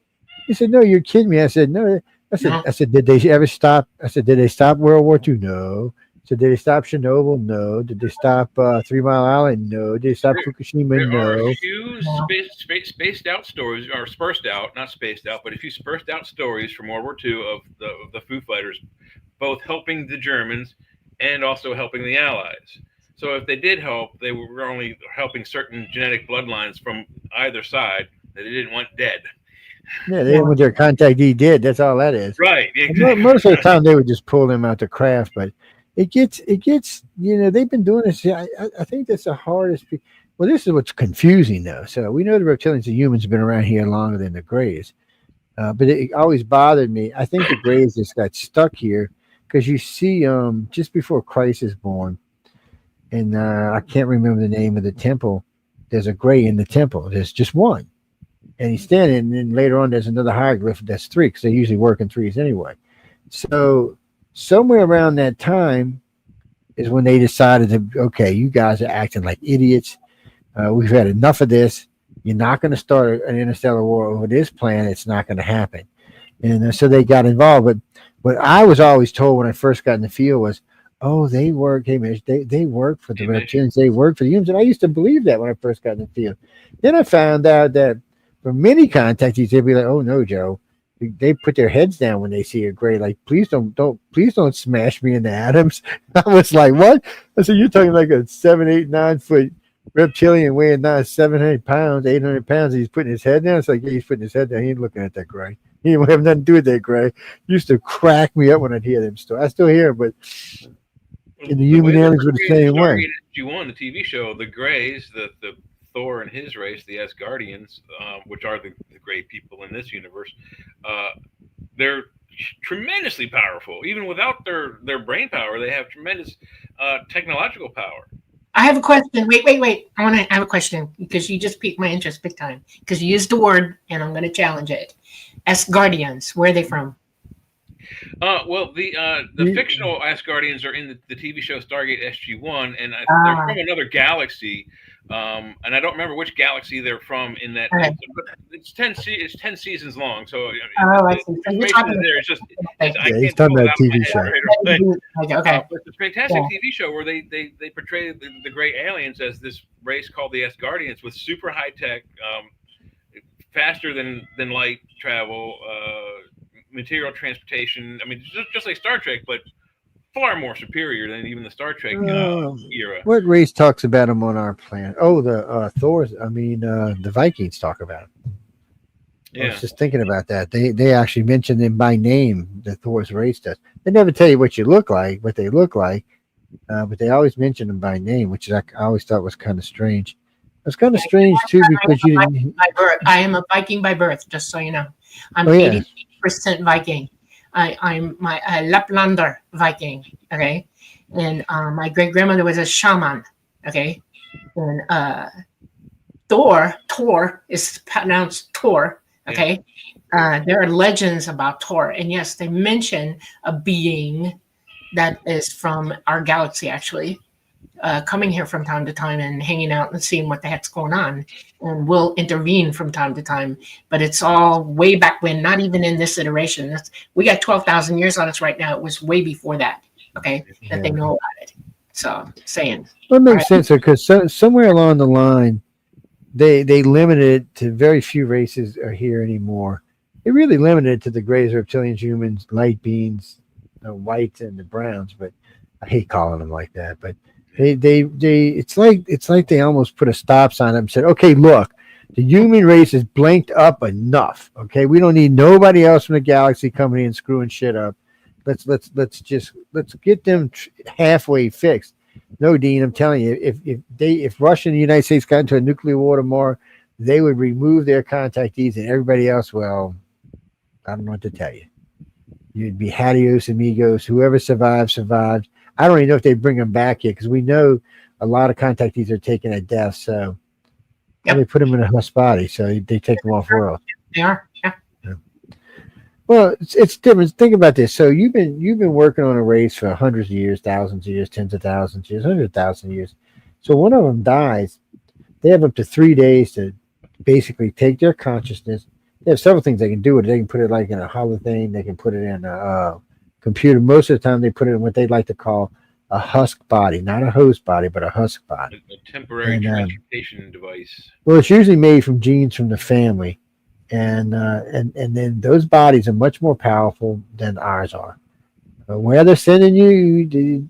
He said, "No, you're kidding me." I said, "No, No. I said, did they ever stop? I said, did they stop World War II? No. So did they stop Chernobyl? No. Did they stop 3 Mile Island? No. Did they stop Fukushima? There are a No. few No. spaced out stories, or sparsed out, not spaced out, but a few sparsed out stories from World War II of the Foo Fighters, both helping the Germans and also helping the Allies. So if they did help, they were only helping certain genetic bloodlines from either side that they didn't want dead. Yeah, they what their contactee did. That's all that is. Right. Exactly. Most of the time, they would just pull them out to craft, but it gets. They've been doing this. I think that's the hardest. Well, this is what's confusing, though. So we know the reptilians and humans have been around here longer than the Greys, but it always bothered me. I think the Greys just got stuck here because you see, just before Christ is born, and I can't remember the name of the temple. There's a Grey in the temple. There's just one. And he's standing, and then later on there's another hieroglyph that's 3, because they usually work in 3s anyway. So somewhere around that time is when they decided to, okay, you guys are acting like idiots. We've had enough of this. You're not going to start an interstellar war over this planet. It's not going to happen. And so they got involved. But what I was always told when I first got in the field was, oh, they work. Hey, man, they work for the reptilians. They work for the humans. And I used to believe that when I first got in the field. Then I found out that for many contactees, they'd be like, "Oh no, Joe." They put their heads down when they see a Grey. Like, please don't smash me into atoms. I was like, what? I said, you're talking like a 7, 8, 9 foot reptilian weighing 700 pounds, 800 pounds. And he's putting his head down. It's like, yeah, he's putting his head down. He ain't looking at that Grey. He didn't have nothing to do with that Grey. Used to crack me up when I'd hear them stories. I still hear them, but in the human aliens were the same way. SG-1, the TV show, the Greys, the Thor and his race, the Asgardians, which are the great people in this universe, they're tremendously powerful. Even without their brain power, they have tremendous technological power. I have a question. Wait. I have a question because you just piqued my interest big time. Because you used the word, and I'm going to challenge it. Asgardians, where are they from? Well, the fictional Asgardians are in the TV show Stargate SG-1, and they're from another galaxy. And I don't remember which galaxy they're from in that. Okay. It's 10 seasons long, so I see. he's talking about a TV show. Okay. But it's a fantastic TV show where they portray the Grey aliens as this race called the Asgardians with super high tech, faster than light travel, material transportation. I mean, just like Star Trek, but far more superior than even the Star Trek era. What race talks about them on our planet? Oh, the Thors. I mean, the Vikings talk about them. Yeah. I was just thinking about that. They actually mention them by name. The Thor's race does. They never tell you what you look like, what they look like, but they always mention them by name, which I always thought was kind of strange. It's kind of strange too because you didn't. I am a Viking by birth, just so you know. I'm 80% Viking. I'm my Laplander Viking, okay? And my great grandmother was a shaman, okay? And Thor is pronounced Tor, okay? There are legends about Thor, and yes, they mention a being that is from our galaxy, actually, coming here from time to time and hanging out and seeing what the heck's going on, and will intervene from time to time. But it's all way back when, not even in this iteration. We got 12,000 years on us right now. It was way before that, okay, that they know about it. So, saying. Well, it makes sense, because somewhere along the line, they limited it to very few races are here anymore. They really limited it to the Greys, reptilians, humans, light beings, the whites, and the browns. But I hate calling them like that. But it's like they almost put a stop sign up and said, okay, look, the human race is blanked up enough. Okay, we don't need nobody else from the galaxy coming in and screwing shit up. Let's get them halfway fixed. No, Dean, I'm telling you, if Russia and the United States got into a nuclear war tomorrow, they would remove their contactees, and everybody else, well, I don't know what to tell you. You'd be adios amigos. Whoever survives. I don't even know if they bring them back yet, because we know a lot of contactees are taken at death. So they put them in a hush body, so they take them off world. They are, yeah. Well, it's different. Think about this. So you've been working on a race for hundreds of years, thousands of years, tens of thousands of years, 100,000 years. So one of them dies. They have up to 3 days to basically take their consciousness They have several things they can do with it. They can put it like in a holothane. They can put it in a computer. Most of the time, they put it in what they like to call a husk body, not a host body, but a husk body. A temporary And, transportation device. Well, it's usually made from genes from the family, and then those bodies are much more powerful than ours are. Where they're sending you,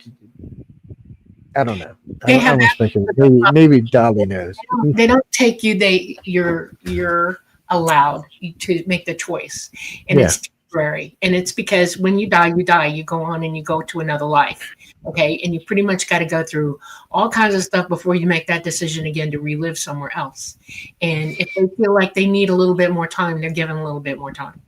I don't know. I don't speculate. Maybe Dolly knows. They don't take you. You're allowed to make the choice, and it's temporary. And it's because when you die, you die. You go on and you go to another life. Okay, and you pretty much got to go through all kinds of stuff before you make that decision again to relive somewhere else. And if they feel like they need a little bit more time, they're given a little bit more time.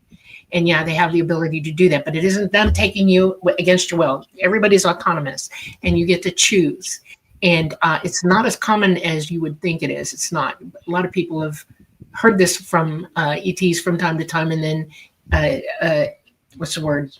And yeah, they have the ability to do that, but it isn't them taking you against your will. Everybody's autonomous, and you get to choose. And it's not as common as you would think it is. It's not. A lot of people have heard this from ETs from time to time, and then what's the word?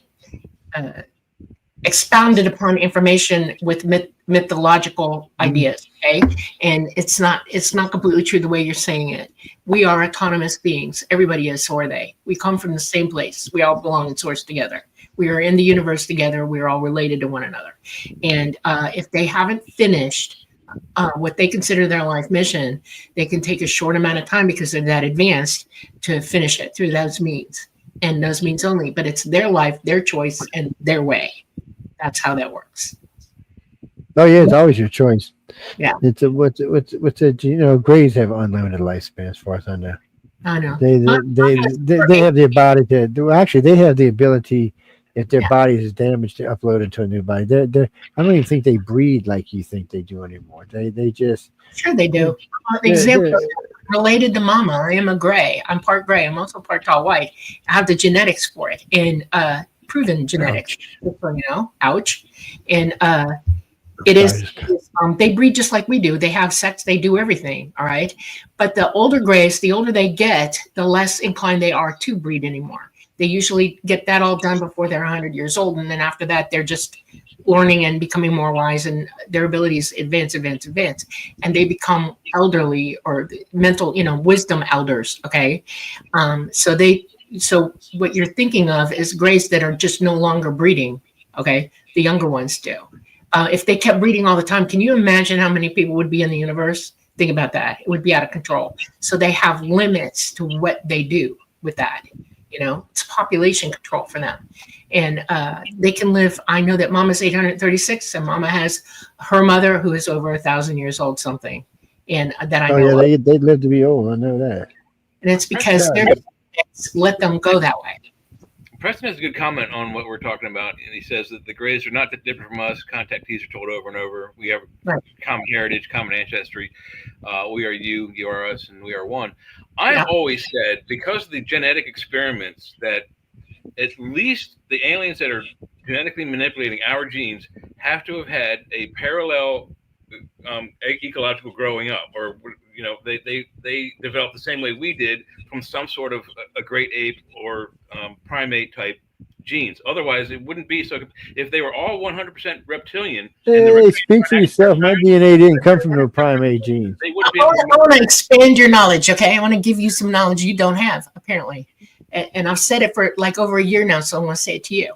Expounded upon information with mythological ideas. Okay, and it's not completely true the way you're saying it. We are autonomous beings. Everybody is, so are they. We come from the same place. We all belong in source together. We are in the universe together. We're all related to one another. And if they haven't finished what they consider their life mission, they can take a short amount of time because they're that advanced to finish it through those means and those means only. But it's their life, their choice, and their way. That's how that works. Oh yeah, it's always your choice. Yeah. It's what's it? Greys have unlimited lifespan, as far as I know. I know. They have the ability to. Actually, they have the ability, if their body is damaged, to upload into a new body. I don't even think they breed like you think they do anymore. They just. Sure, they do. Example, related to Mama, I am a gray. I'm part gray. I'm also part tall white. I have the genetics for it, and proven genetics. Ouch. And it is. They breed just like we do. They have sex. They do everything. All right. But the older grays, the older they get, the less inclined they are to breed anymore. They usually get that all done before they're 100 years old, and then after that, they're just learning and becoming more wise, and their abilities advance, and they become elderly or mental, wisdom elders. Okay, so what you're thinking of is grays that are just no longer breeding. Okay, the younger ones do. If they kept breeding all the time, can you imagine how many people would be in the universe? Think about that. It would be out of control. So they have limits to what they do with that. It's population control for them. And they can live. I know that Mama's 836, and Mama has her mother who is over 1,000 years old, something. And that I know. Oh yeah, they live to be old. I know that. And it's because let them go that way. Preston has a good comment on what we're talking about, and he says that the grays are not that different from us. Contactees are told over and over. We have common heritage, common ancestry. We are you, you are us, and we are one. I've always said, because of the genetic experiments, that at least the aliens that are genetically manipulating our genes have to have had a parallel ecological growing up, or they developed the same way we did from some sort of a great ape or primate type genes. Otherwise, it wouldn't be so. If they were all 100% reptilian, speak for yourself. My DNA didn't come from no primate genes. I want to expand your knowledge. Okay, I want to give you some knowledge you don't have, apparently. And I've said it for like over a year now, so I want to say it to you.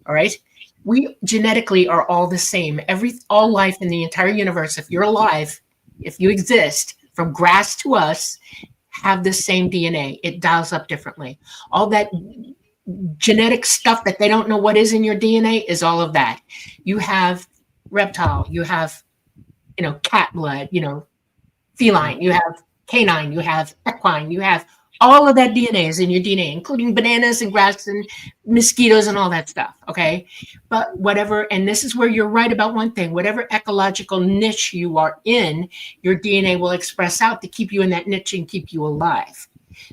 All right. We genetically are all the same. All life in the entire universe, if you're alive, if you exist, from grass to us, have the same DNA. It dials up differently. All that genetic stuff that they don't know what is in your DNA is all of that. You have reptile, you have, cat blood, feline, you have canine, you have equine, you have all of that DNA is in your DNA, including bananas and grass and mosquitoes and all that stuff. Okay. But whatever, and this is where you're right about one thing, whatever ecological niche you are in, your DNA will express out to keep you in that niche and keep you alive.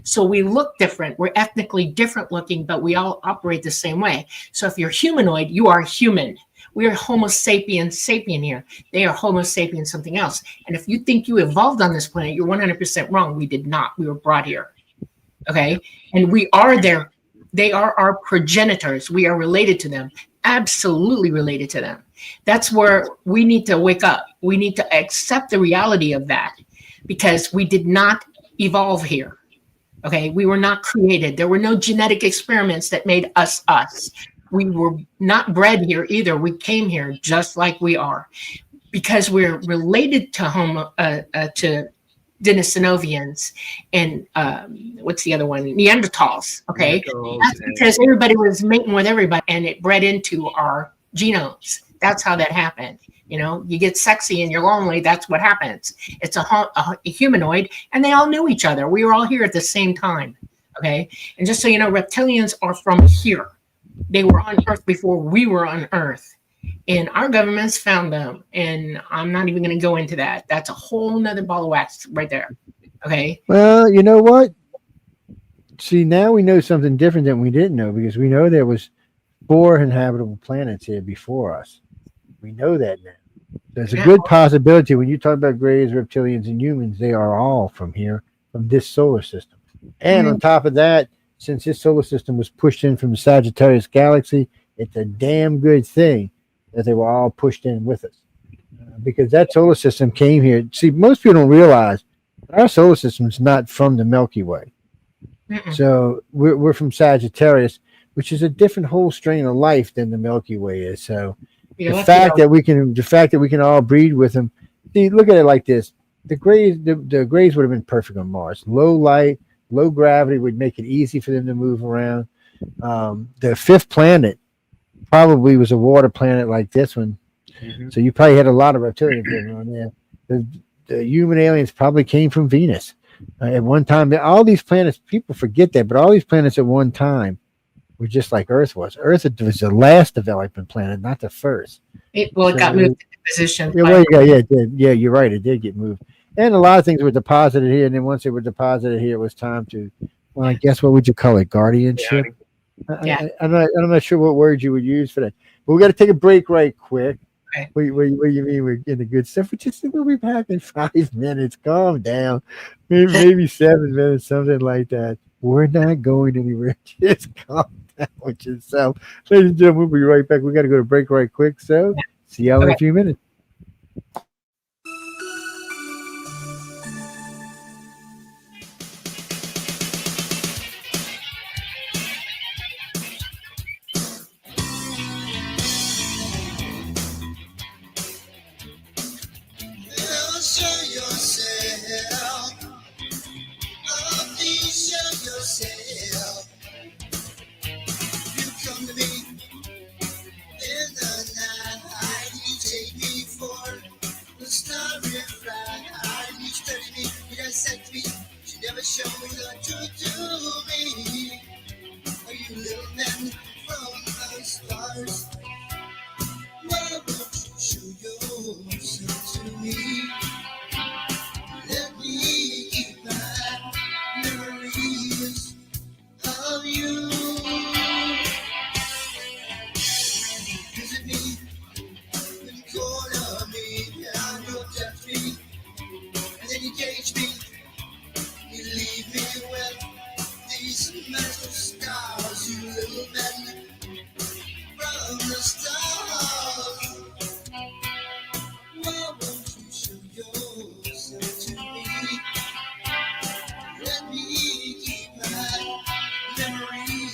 So we look different. We're ethnically different looking, but we all operate the same way. So if you're humanoid, you are human. We are Homo sapiens sapien here. They are Homo sapiens something else. And if you think you evolved on this planet, you're 100% wrong. We did not. We were brought here. Okay. And we are they are our progenitors. We are related to them, absolutely related to them. That's where we need to wake up. We need to accept the reality of that, because we did not evolve here. Okay, we were not created. There were no genetic experiments that made us us. We were not bred here either. We came here just like we are, because we're related to Denisovans and what's the other one? Neanderthals. Okay, that's because everybody was mating with everybody, and it bred into our genomes. That's how that happened. You know, you get sexy and you're lonely. That's what happens. It's a humanoid, and they all knew each other. We were all here at the same time. Okay, and just so you know, reptilians are from here. They were on Earth before we were on Earth, and our governments found them. And I'm not even going to go into that. That's a whole nother ball of wax right there. Okay. Well, you know what? See, now we know something different than we didn't know, because we know there was 4 inhabitable planets here before us. We know that now. There's a good possibility when you talk about grays, reptilians, and humans, they are all from here, from this solar system. And on top of that, since this solar system was pushed in from the Sagittarius galaxy, it's a damn good thing that they were all pushed in with us. Because that solar system came here. See, most people don't realize our solar system is not from the Milky Way. So we're from Sagittarius, which is a different whole strain of life than the Milky Way is. So the fact that we can all breed with them. See, look at it like this: the grays would have been perfect on Mars. Low light, low gravity would make it easy for them to move around. The 5th planet probably was a water planet like this one, so you probably had a lot of reptilians living on there. The human aliens probably came from Venus at one time. All these planets, people forget that, but all these planets at one time were just like Earth was. Earth was the last development planet, not the first. It got moved into position. It did. Yeah, you're right. It did get moved. And a lot of things were deposited here. And then once they were deposited here, it was time to, well, I guess, what would you call it? Guardianship? Yeah. I'm not sure what word you would use for that. But we got to take a break right quick. Okay. What do you mean we're in the good stuff? We'll be back in 5 minutes. Calm down. Maybe 7 minutes, something like that. We're not going anywhere. Just calm down with yourself. Ladies and gentlemen, we'll be right back. We got to go to break right quick. So see y'all in a few minutes. Memories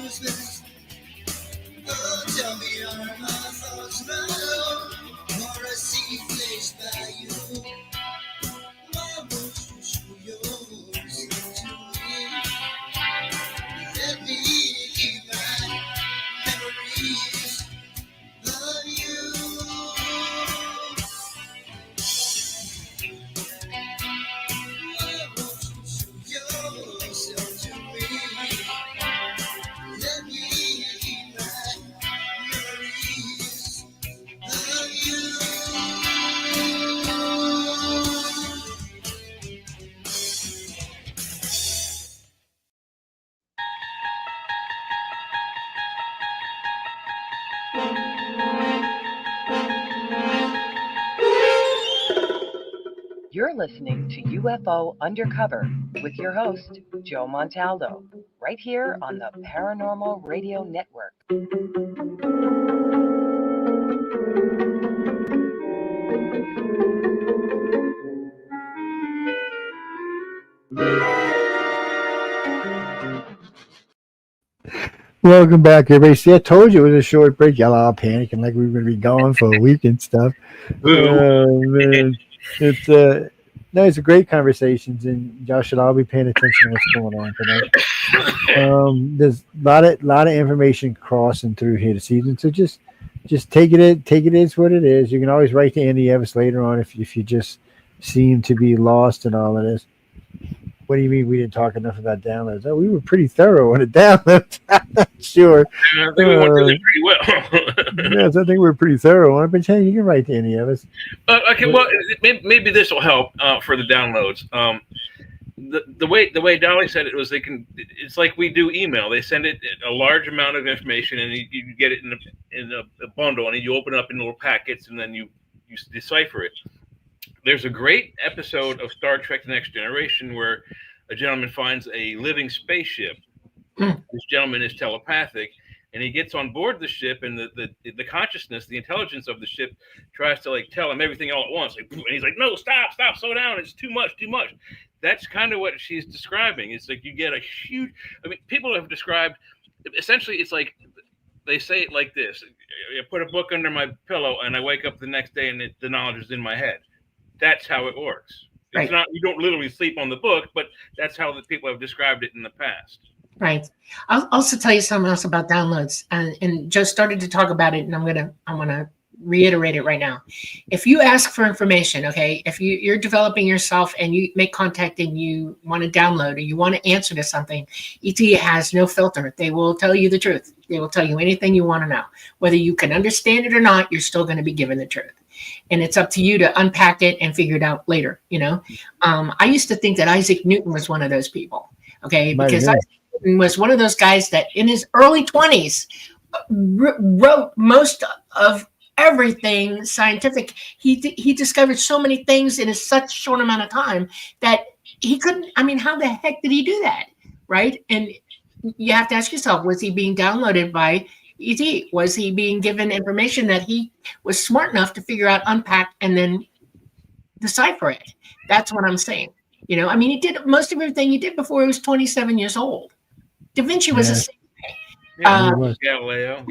useless. Oh, tell me, are my thoughts right? Or a sea placed by you? Why won't you show yourself to me? Let me keep my memories of you. Why won't you show yourself to me? Let me keep my memories of you. You're listening to UFO Undercover with your host, Joe Montaldo, right here on the Paranormal Radio Network. Welcome back, everybody. See, I told you it was a short break. Y'all all panicking like we were going to be gone for a week and stuff. Oh, man. It's no, it's a great conversations, and y'all should all be paying attention to what's going on tonight. There's a lot of information crossing through here this evening, so just take it as what it is. You can always write to any of us later on if you just seem to be lost in all of this. What do you mean we didn't talk enough about downloads? Oh, we were pretty thorough on the downloads. Sure. I think we went through it pretty well. Yes, I think we're pretty thorough on it, but hey, you can write to any of us. Okay, well, maybe this will help for the downloads. The way Dolly said it was it's like we do email. They send it a large amount of information, and you get it in a bundle, and you open it up in little packets, and then you decipher it. There's a great episode of Star Trek: The Next Generation where a gentleman finds a living spaceship. This gentleman is telepathic, and he gets on board the ship, and the consciousness, the intelligence of the ship tries to tell him everything all at once. And he's like, no, stop, slow down. It's too much. That's kind of what she's describing. It's like you get a huge, people have described, essentially it's like, they say it like this: I put a book under my pillow and I wake up the next day and the knowledge is in my head. That's how it works. It's not, you don't literally sleep on the book, but that's how the people have described it in the past. Right. I'll also tell you something else about downloads, and Joe started to talk about it, and I'm gonna reiterate it right now. If you ask for information, okay, if you're developing yourself and you make contact and you want to download or you want to answer to something, ET has no filter. They will tell you the truth. They will tell you anything you want to know. Whether you can understand it or not, you're still going to be given the truth. And it's up to you to unpack it and figure it out later. I used to think that Isaac Newton was one of those people. Okay, because Isaac Newton was one of those guys that in his early 20s wrote most of everything scientific. He discovered so many things in such short amount of time that he couldn't. How the heck did he do that? Right? And you have to ask yourself: was he being downloaded by ET? Was he being given information that he was smart enough to figure out, unpack, and then decipher it? That's what I'm saying. He did most of everything he did before he was 27 years old. Da Vinci was the same way. Galileo,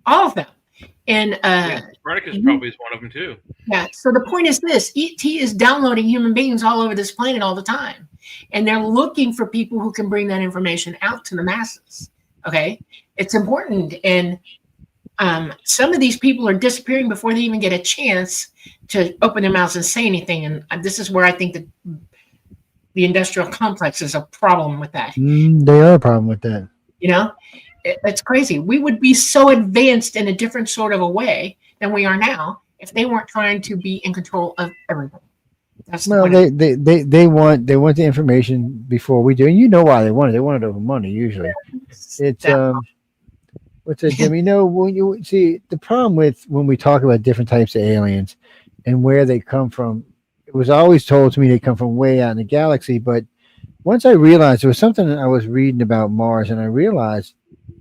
all of them. And Copernicus probably is one of them too. Yeah. So the point is this: ET is downloading human beings all over this planet all the time, and they're looking for people who can bring that information out to the masses. Okay, it's important, and some of these people are disappearing before they even get a chance to open their mouths and say anything. And this is where I think that the industrial complex is a problem with that. They are a problem with that. It's crazy. We would be so advanced in a different sort of a way than we are now if they weren't trying to be in control of everything. They want the information before we do, and you know why they want it. They want it over money usually. It's what's it, Jim? When you see the problem with when we talk about different types of aliens and where they come from, it was always told to me they come from way out in the galaxy. But once I realized there was something I was reading about Mars, and I realized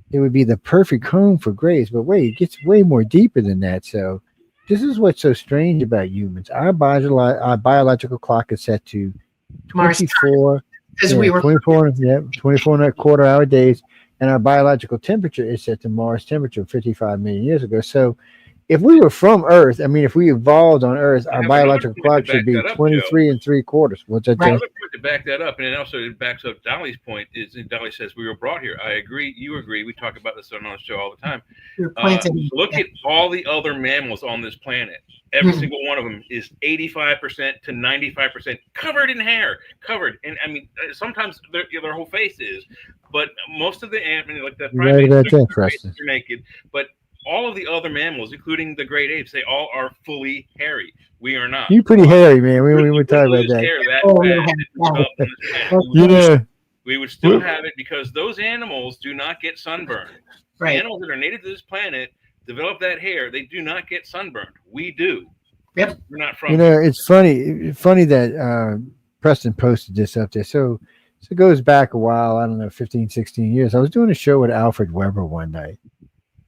it would be the perfect home for grays. But wait, it gets way more deeper than that. So this is what's so strange about humans. Our biological clock is set to 24. Because we were 24 and a quarter hour days. and our biological temperature is set to Mars temperature 55 million years ago. So if we were from Earth, I mean, if we evolved on Earth, I our have another biological point to clock back should be that up, 23 and 3/4. What's that, Right. Joe? Another point to back that up, and it also it backs up Dolly's point. Is Dolly says we were brought here. I agree. You agree. We talk about this on the show all the time. You're planted. Look at all the other mammals on this planet. Every Mhm. single one of them is 85% to 95% covered in hair, covered. And I mean, sometimes their whole face is, but most of the animals, like the You're right about primates, that, their Preston. faces are naked. But all of the other mammals, including the great apes, they all are fully hairy. We are not. You pretty hairy, man. We Couldn't talk about lose that. hair that Oh, fast yeah. if it developed on this planet. You know, We would still have it because those animals do not get sunburned. Right. Animals that are native to this planet develop that hair. They do not get sunburned. We do. Yep. We're not from. you know, it's funny that Preston posted this up there. So it goes back a while. I don't know, 15, 16 years. I was doing a show with Alfred Weber one night,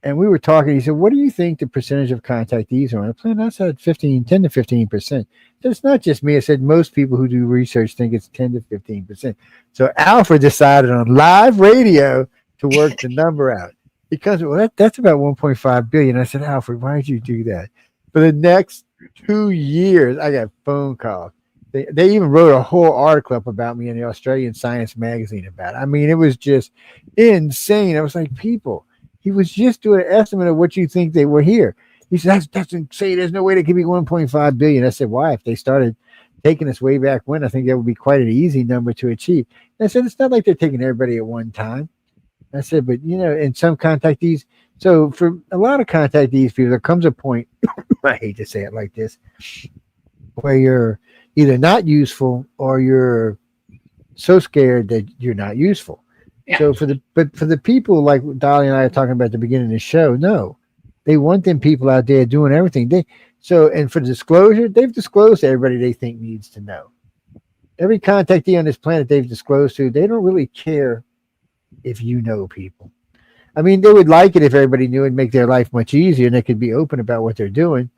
and we were talking. He said, "What do you think the percentage of contactees are on the planet?" I said 10 to 15%. It's not just me. I said most people who do research think it's 10 to 15%. So Alfred decided on live radio to work the number out. Because that's about 1.5 billion. I said, Alfred, why did you do that? For the next 2 years, I got phone calls. They even wrote a whole article up about me in the Australian Science magazine about it. I mean, it was just insane. I was like, people, he was just doing an estimate of what you think they were here. He said, that's insane. There's no way they could be 1.5 billion. I said, why? If they started taking us way back when, I think that would be quite an easy number to achieve. And I said, it's not like they're taking everybody at one time. I said, but you know, in some contactees, so for a lot of contactees people, there comes a point, I hate to say it like this, where you're either not useful or you're so scared that you're not useful. Yeah. So for the people like Dolly and I are talking about at the beginning of the show, no, they want them people out there doing everything. And for disclosure, they've disclosed to everybody they think needs to know. Every contactee on this planet they've disclosed to, they don't really care if you know people. I mean, they would like it if everybody knew and make their life much easier and they could be open about what they're doing.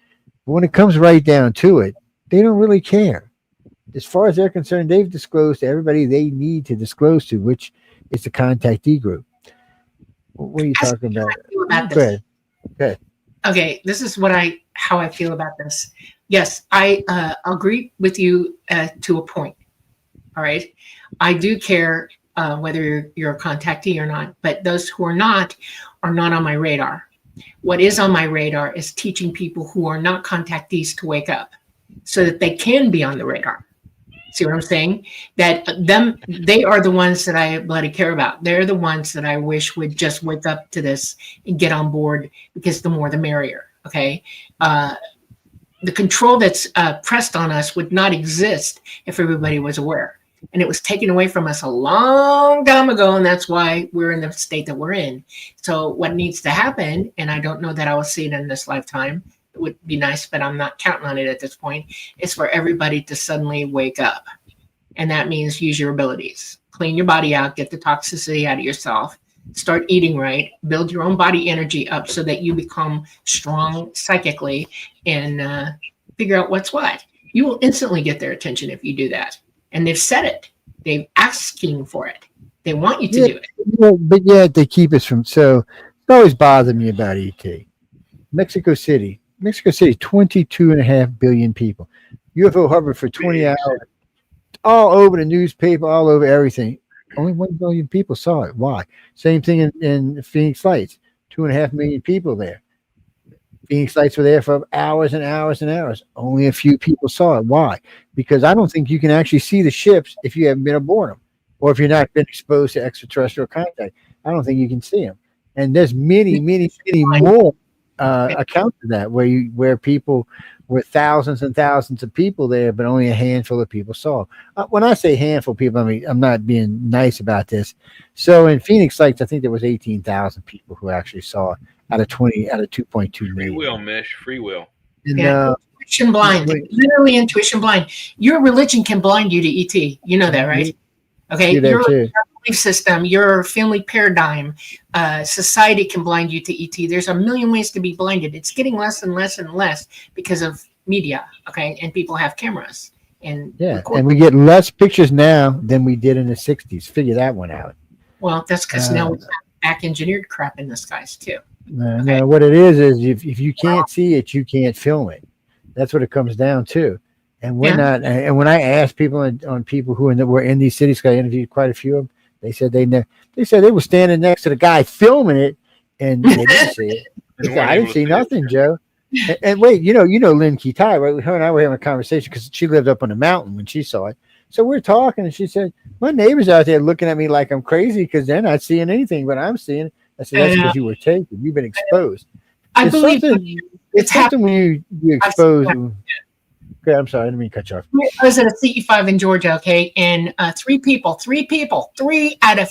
But when it comes right down to it, they don't really care. As far as they're concerned, they've disclosed to everybody they need to disclose to, which is the contactee group. What are you talking about? Go ahead. Okay, this is how I feel about this. Yes, I agree with you to a point. All right, I do care whether you're a contactee or not, but those who are not on my radar. What is on my radar is teaching people who are not contactees to wake up so that they can be on the radar. See what I'm saying? That they are the ones that I bloody care about. They're the ones that I wish would just wake up to this and get on board, because the more the merrier. Okay. The control that's pressed on us would not exist if everybody was aware. And it was taken away from us a long time ago, and that's why we're in the state that we're in. So what needs to happen, and I don't know that I will see it in this lifetime, it would be nice, but I'm not counting on it at this point, is for everybody to suddenly wake up. And that means use your abilities. Clean your body out, get the toxicity out of yourself, start eating right, build your own body energy up so that you become strong psychically, and figure out what's what. You will instantly get their attention if you do that. And they've said it. They're asking for it. They want you to do it. Yeah, but yet they keep us from. So it always bothered me about ET. Mexico City, 22.5 billion people. UFO hovered for 20 hours, all over the newspaper, all over everything. Only 1 billion people saw it. Why? Same thing in Phoenix Lights. 2.5 million people there. Phoenix Lights were there for hours and hours and hours. Only a few people saw it. Why? Because I don't think you can actually see the ships if you haven't been aboard them, or if you're not been exposed to extraterrestrial contact. I don't think you can see them. And there's many more accounts of that where people were thousands and thousands of people there, but only a handful of people saw. When I say handful of people, I mean I'm not being nice about this. So in Phoenix Lights, I think there was 18,000 people who actually saw it out of 2.2 million. Free will, Mish. Free will. And, intuition blind. Literally intuition blind. Your religion can blind you to ET. You know that, right? Okay. Your belief system, your family paradigm, society can blind you to ET. There's a million ways to be blinded. It's getting less and less and less because of media. Okay. And people have cameras. And and we get less pictures now than we did in the 60s. Figure that one out. Well, that's because now we have back engineered crap in the skies too. No, what it is if you can't see it, you can't film it. That's what it comes down to. And we're not. And when I asked people on people who were in these cities, 'cause I interviewed quite a few of them, they said they were standing next to the guy filming it, and they didn't see it. Said, I didn't see nothing, Joe. And wait, you know Lynn Kitai, right? Her and I were having a conversation because she lived up on the mountain when she saw it. So we're talking, and she said, "My neighbor's out there looking at me like I'm crazy because they're not seeing anything, but I'm seeing it." I said, "That's because you were taken. You've been exposed." I believe it's something when you expose. Okay, I'm sorry, I didn't mean to cut you off. I was at a CE5 in Georgia, okay, and three out of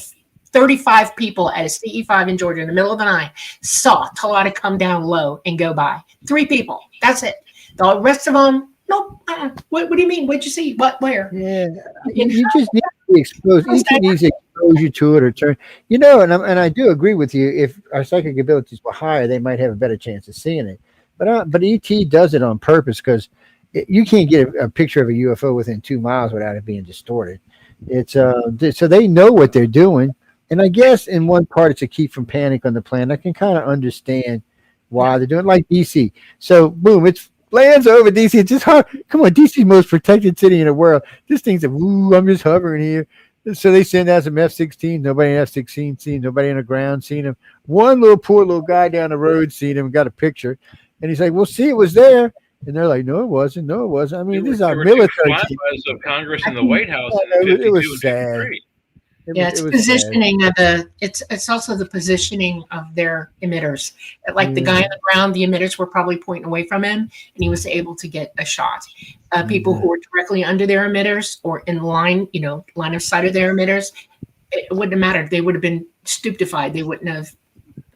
35 people at a CE5 in Georgia in the middle of the night saw Talata come down low and go by. 3 people. That's it. The rest of them, nope. What do you mean? What'd you see? What? Where? Yeah, you just need to be exposed. ET needs to expose you to it or turn. And I do agree with you. If our psychic abilities were higher, they might have a better chance of seeing it. But ET does it on purpose because you can't get a picture of a UFO within 2 miles without it being distorted. It's so they know what they're doing. And I guess in one part, it's to keep from panic on the planet. I can kind of understand why they're doing it, like DC. So, boom, it lands over DC. It's just hard. Come on, DC's most protected city in the world. This thing's I'm just hovering here. So they send out some F-16. Nobody in F-16 seen. Nobody on the ground seen him. One poor little guy down the road seen him, got a picture. And he's like, well, see, it was there. And they're like, no, it wasn't. No, it wasn't. I mean, this is our military. Of Congress and the White House. It was sad. It's positioning of it's also the positioning of their emitters. Like the guy on the ground, the emitters were probably pointing away from him, and he was able to get a shot. People who were directly under their emitters or in line of sight of their emitters, it wouldn't have mattered. They would have been stupefied. They wouldn't have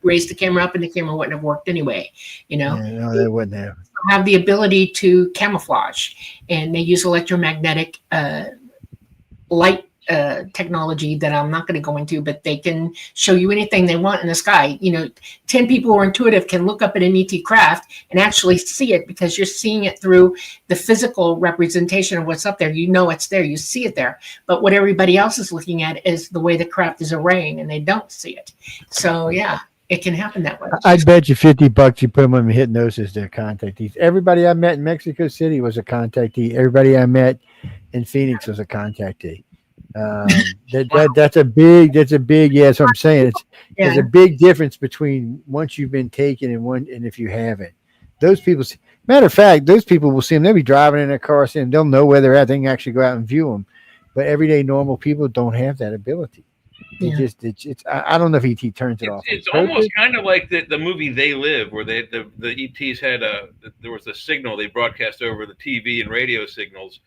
raised the camera up, and the camera wouldn't have worked anyway. No, they wouldn't have the ability to camouflage, and they use electromagnetic light technology that I'm not going to go into, but they can show you anything they want in the sky. 10 people who are intuitive can look up at an ET craft and actually see it because you're seeing it through the physical representation of what's up there. It's there, you see it there. But what everybody else is looking at is the way the craft is arraying, and they don't see it. So yeah, it can happen that way. I'd bet you $50 you put them on hypnosis, they're contactees. Everybody I met in Mexico City was a contactee. Everybody I met in Phoenix was a contactee. That's a big. That's what I'm saying. There's a big difference between once you've been taken and if you haven't. Those people, matter of fact, those people will see them. They'll be driving in their car, seeing they'll know where they're at. They can actually go out and view them. But everyday normal people don't have that ability. I don't know if ET turns it off. It's almost kind of like the movie They Live, where the ETs had there was a signal they broadcast over the TV and radio signals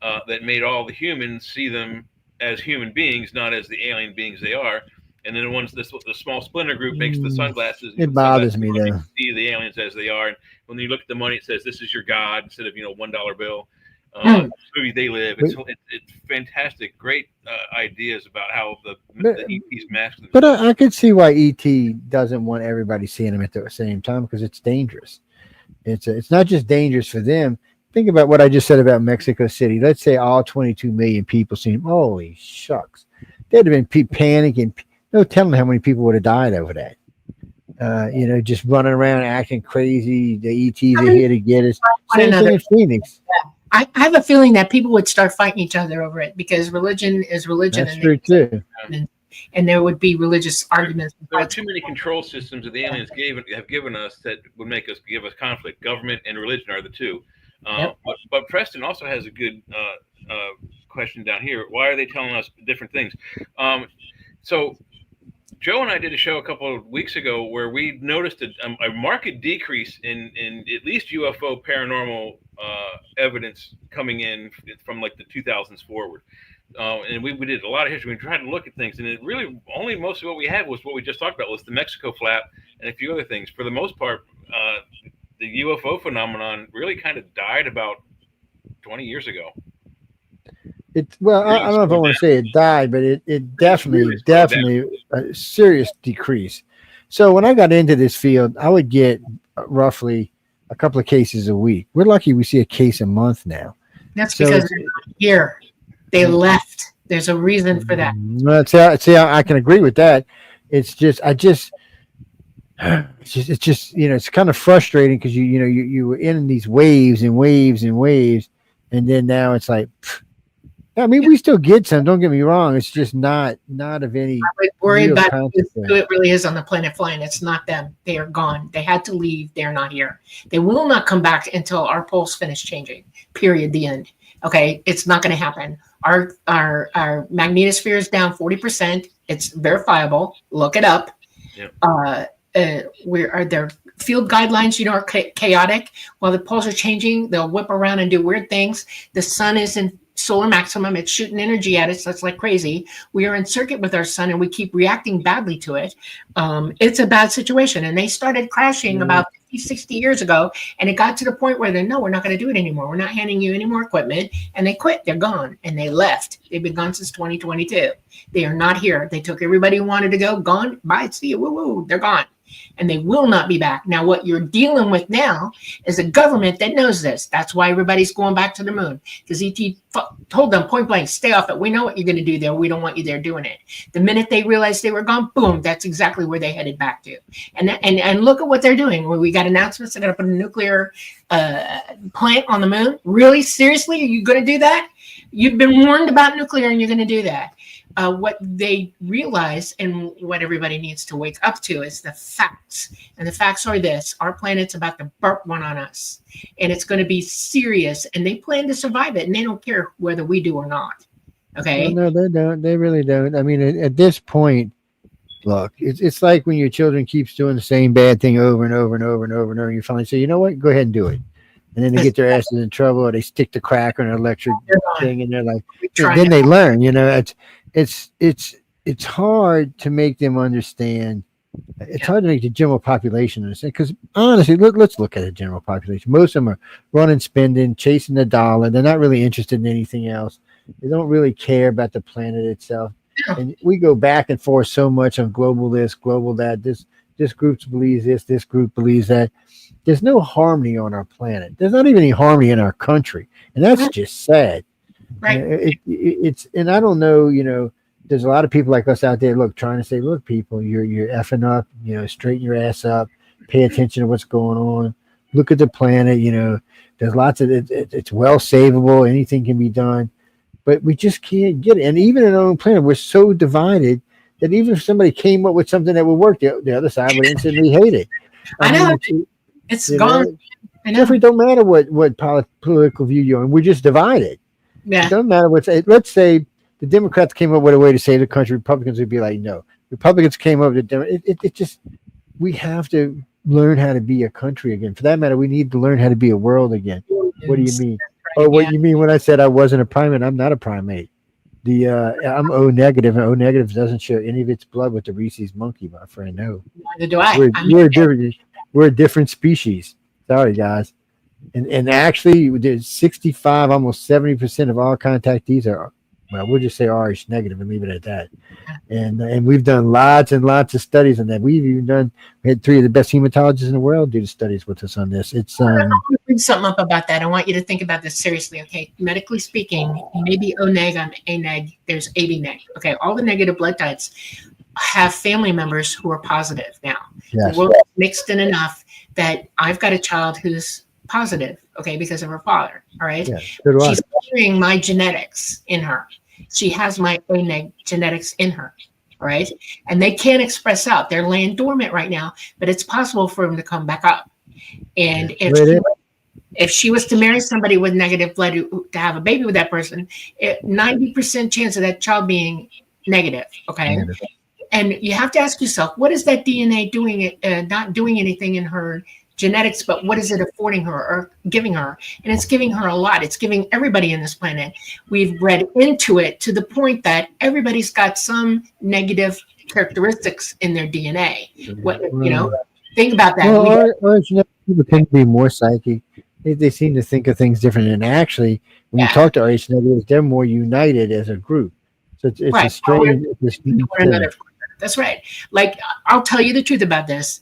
that made all the humans see them as human beings, not as the alien beings they are. And then once the small splinter group makes the sunglasses, it bothers me though. See the aliens as they are. And when you look at the money, it says this is your God instead of $1 bill. Movie They Live. It's fantastic, great ideas about how the ETs mask them. But I could see why ET doesn't want everybody seeing them at the same time because it's dangerous. It's not just dangerous for them. Think about what I just said about Mexico City. Let's say all 22 million people seen him. Holy shucks. There'd have been panicking. No telling how many people would have died over that. Just running around acting crazy. The ETs are here to get us. Same thing in Phoenix. Yeah. I have a feeling that people would start fighting each other over it because religion is religion. That's true too. And there would be religious arguments. There are too many control systems that the aliens have given us that would give us conflict. Government and religion are the two. But Preston also has a good question down here. Why are they telling us different things? So Joe and I did a show a couple of weeks ago where we noticed a marked decrease in at least UFO paranormal evidence coming in from like the 2000s forward. And we did a lot of history. We tried to look at things, and it really only most of what we had was what we just talked about, was the Mexico flap and a few other things. For the most part, the UFO phenomenon really kind of died about 20 years ago. I don't know if I want to say it died, but it definitely a serious decrease. So when I got into this field, I would get roughly a couple of cases a week. We're lucky we see a case a month now. That's because they're not here. They left. There's a reason for that. See, I can agree with that. it's just it's kind of frustrating because you were in these waves and waves and waves, and then now it's like, I mean, we still get some. Don't get me wrong. It's just not of any. I would worry real about consequence. who it really is on the planet flying. It's not them. They are gone. They had to leave. They're not here. They will not come back until our poles finish changing. Period. The end. Okay, it's not going to happen. Our magnetosphere is down 40%. It's verifiable. Look it up. Yep. Their field guidelines, are chaotic. While the poles are changing, they'll whip around and do weird things. The sun is in solar maximum. It's shooting energy at us. That's like crazy. We are in circuit with our sun and we keep reacting badly to it. It's a bad situation. And they started crashing about 50, 60 years ago. And it got to the point where no, we're not going to do it anymore. We're not handing you any more equipment. And they quit. They're gone. And they left. They've been gone since 2022. They are not here. They took everybody who wanted to go. Gone. Bye. See you. Woo woo. They're gone. And they will not be back. Now, what you're dealing with now is a government that knows this. That's why everybody's going back to the moon, because ET told them point blank, stay off it. We know what you're going to do there. We don't want you there doing it. The minute they realized they were gone, boom, that's exactly where they headed back to. And look at what they're doing. We got announcements they're going to put a nuclear plant on the moon. Really? Seriously? Are you going to do that? You've been warned about nuclear and you're going to do that. What they realize and what everybody needs to wake up to is the facts. And the facts are this: our planet's about to burp one on us, and it's going to be serious, and they plan to survive it, and they don't care whether we do or not. Okay? No, they don't. They really don't. I mean, at this point, look, it's like when your children keeps doing the same bad thing over and over and over and over and over, and you finally say, you know what, go ahead and do it. And then they get their asses in trouble, or they stick the crack on an electric thing, and they're like, then they learn. It's hard to make them understand. It's hard to make the general population understand, because honestly, let's look at the general population. Most of them are running, spending, chasing the dollar. They're not really interested in anything else. They don't really care about the planet itself. And we go back and forth so much on global this, global that. This group believes this group believes that. There's no harmony on our planet. There's not even any harmony in our country, and that's just sad. Right. It's and I don't know. There's a lot of people like us out there, trying to say, look, people, you're effing up. Straighten your ass up. Pay attention to what's going on. Look at the planet. There's lots of it. It's well savable. Anything can be done, but we just can't get it. And even in our own planet, we're so divided that even if somebody came up with something that would work, the other side would instantly hate it. I know. It's gone. Jeffrey, don't matter what political view you're on. We're just divided. Yeah. It doesn't matter let's say the Democrats came up with a way to save the country. Republicans would be like, no. Republicans came up with it just, we have to learn how to be a country again. For that matter, we need to learn how to be a world again. What do you mean? What you mean when I said I wasn't a primate? I'm not a primate. I'm O negative, and O negative doesn't share any of its blood with the rhesus monkey, my friend. No. Neither do I. We're a different species. Sorry, guys. And actually, there's 65, almost 70% of all contactees are, well, we'll just say RH negative and leave it at that. And we've done lots and lots of studies on that. We had 3 of the best hematologists in the world do the studies with us on this. It's I want to bring something up about that. I want you to think about this seriously. Okay, medically speaking, maybe O neg, I'm A neg. There's AB neg. Okay, all the negative blood types have family members who are positive now. Yes. We're mixed in enough that I've got a child who's positive, okay, because of her father. All right. Yeah, so she's carrying my genetics in her. She has my A neg genetics in her. All right. And they can't express out. They're laying dormant right now, but it's possible for them to come back up. And if she was to marry somebody with negative blood to have a baby with that person, 90% chance of that child being negative. Okay. Negative. And you have to ask yourself, what is that DNA doing? Not doing anything in her genetics, but what is it affording her or giving her? And it's giving her a lot. It's giving everybody in this planet. We've read into it to the point that everybody's got some negative characteristics in their DNA. Think about that. Well, people tend to be more psychic. They seem to think of things different. And actually, when you talk to RH negatives, they're more united as a group. So it's a strange. That's right. Like, I'll tell you the truth about this.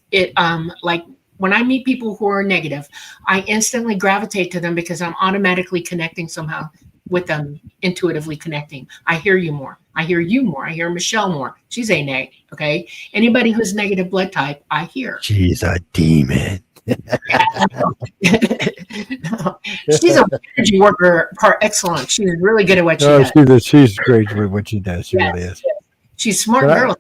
Like, when I meet people who are negative, I instantly gravitate to them because I'm automatically connecting somehow with them intuitively connecting. I hear you more. I hear you more. I hear Michelle more. She's a neg. Okay. Anybody who's negative blood type, I hear. She's a demon. She's an energy worker par excellence. She's really good at what she does. She's great with what she does. She really is. She's a smart But girl.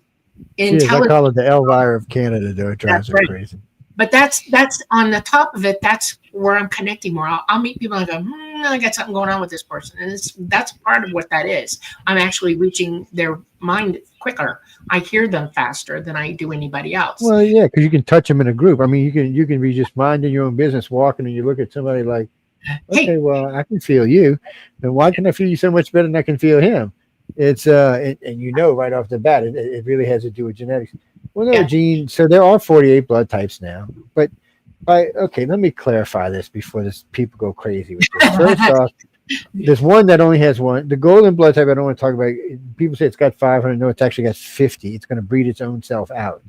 I call her the Elvira of Canada, though. It drives her crazy. But that's on the top of it. That's where I'm connecting more. I'll meet people and I go, I got something going on with this person, and that's part of what that is. I'm actually reaching their mind quicker. I hear them faster than I do anybody else. Well, yeah, because you can touch them in a group. I mean, you can be just minding your own business, walking, and you look at somebody like, okay, hey, well, I can feel you, and why can I feel you so much better than I can feel him? It's and you know right off the bat, it really has to do with genetics. Well, no, Gene. So there are 48 blood types now, but okay, let me clarify this before people go crazy with this. First off, there's one that only has one. The golden blood type I don't want to talk about. People say it's got 500. No, it's actually got 50. It's going to breed its own self out.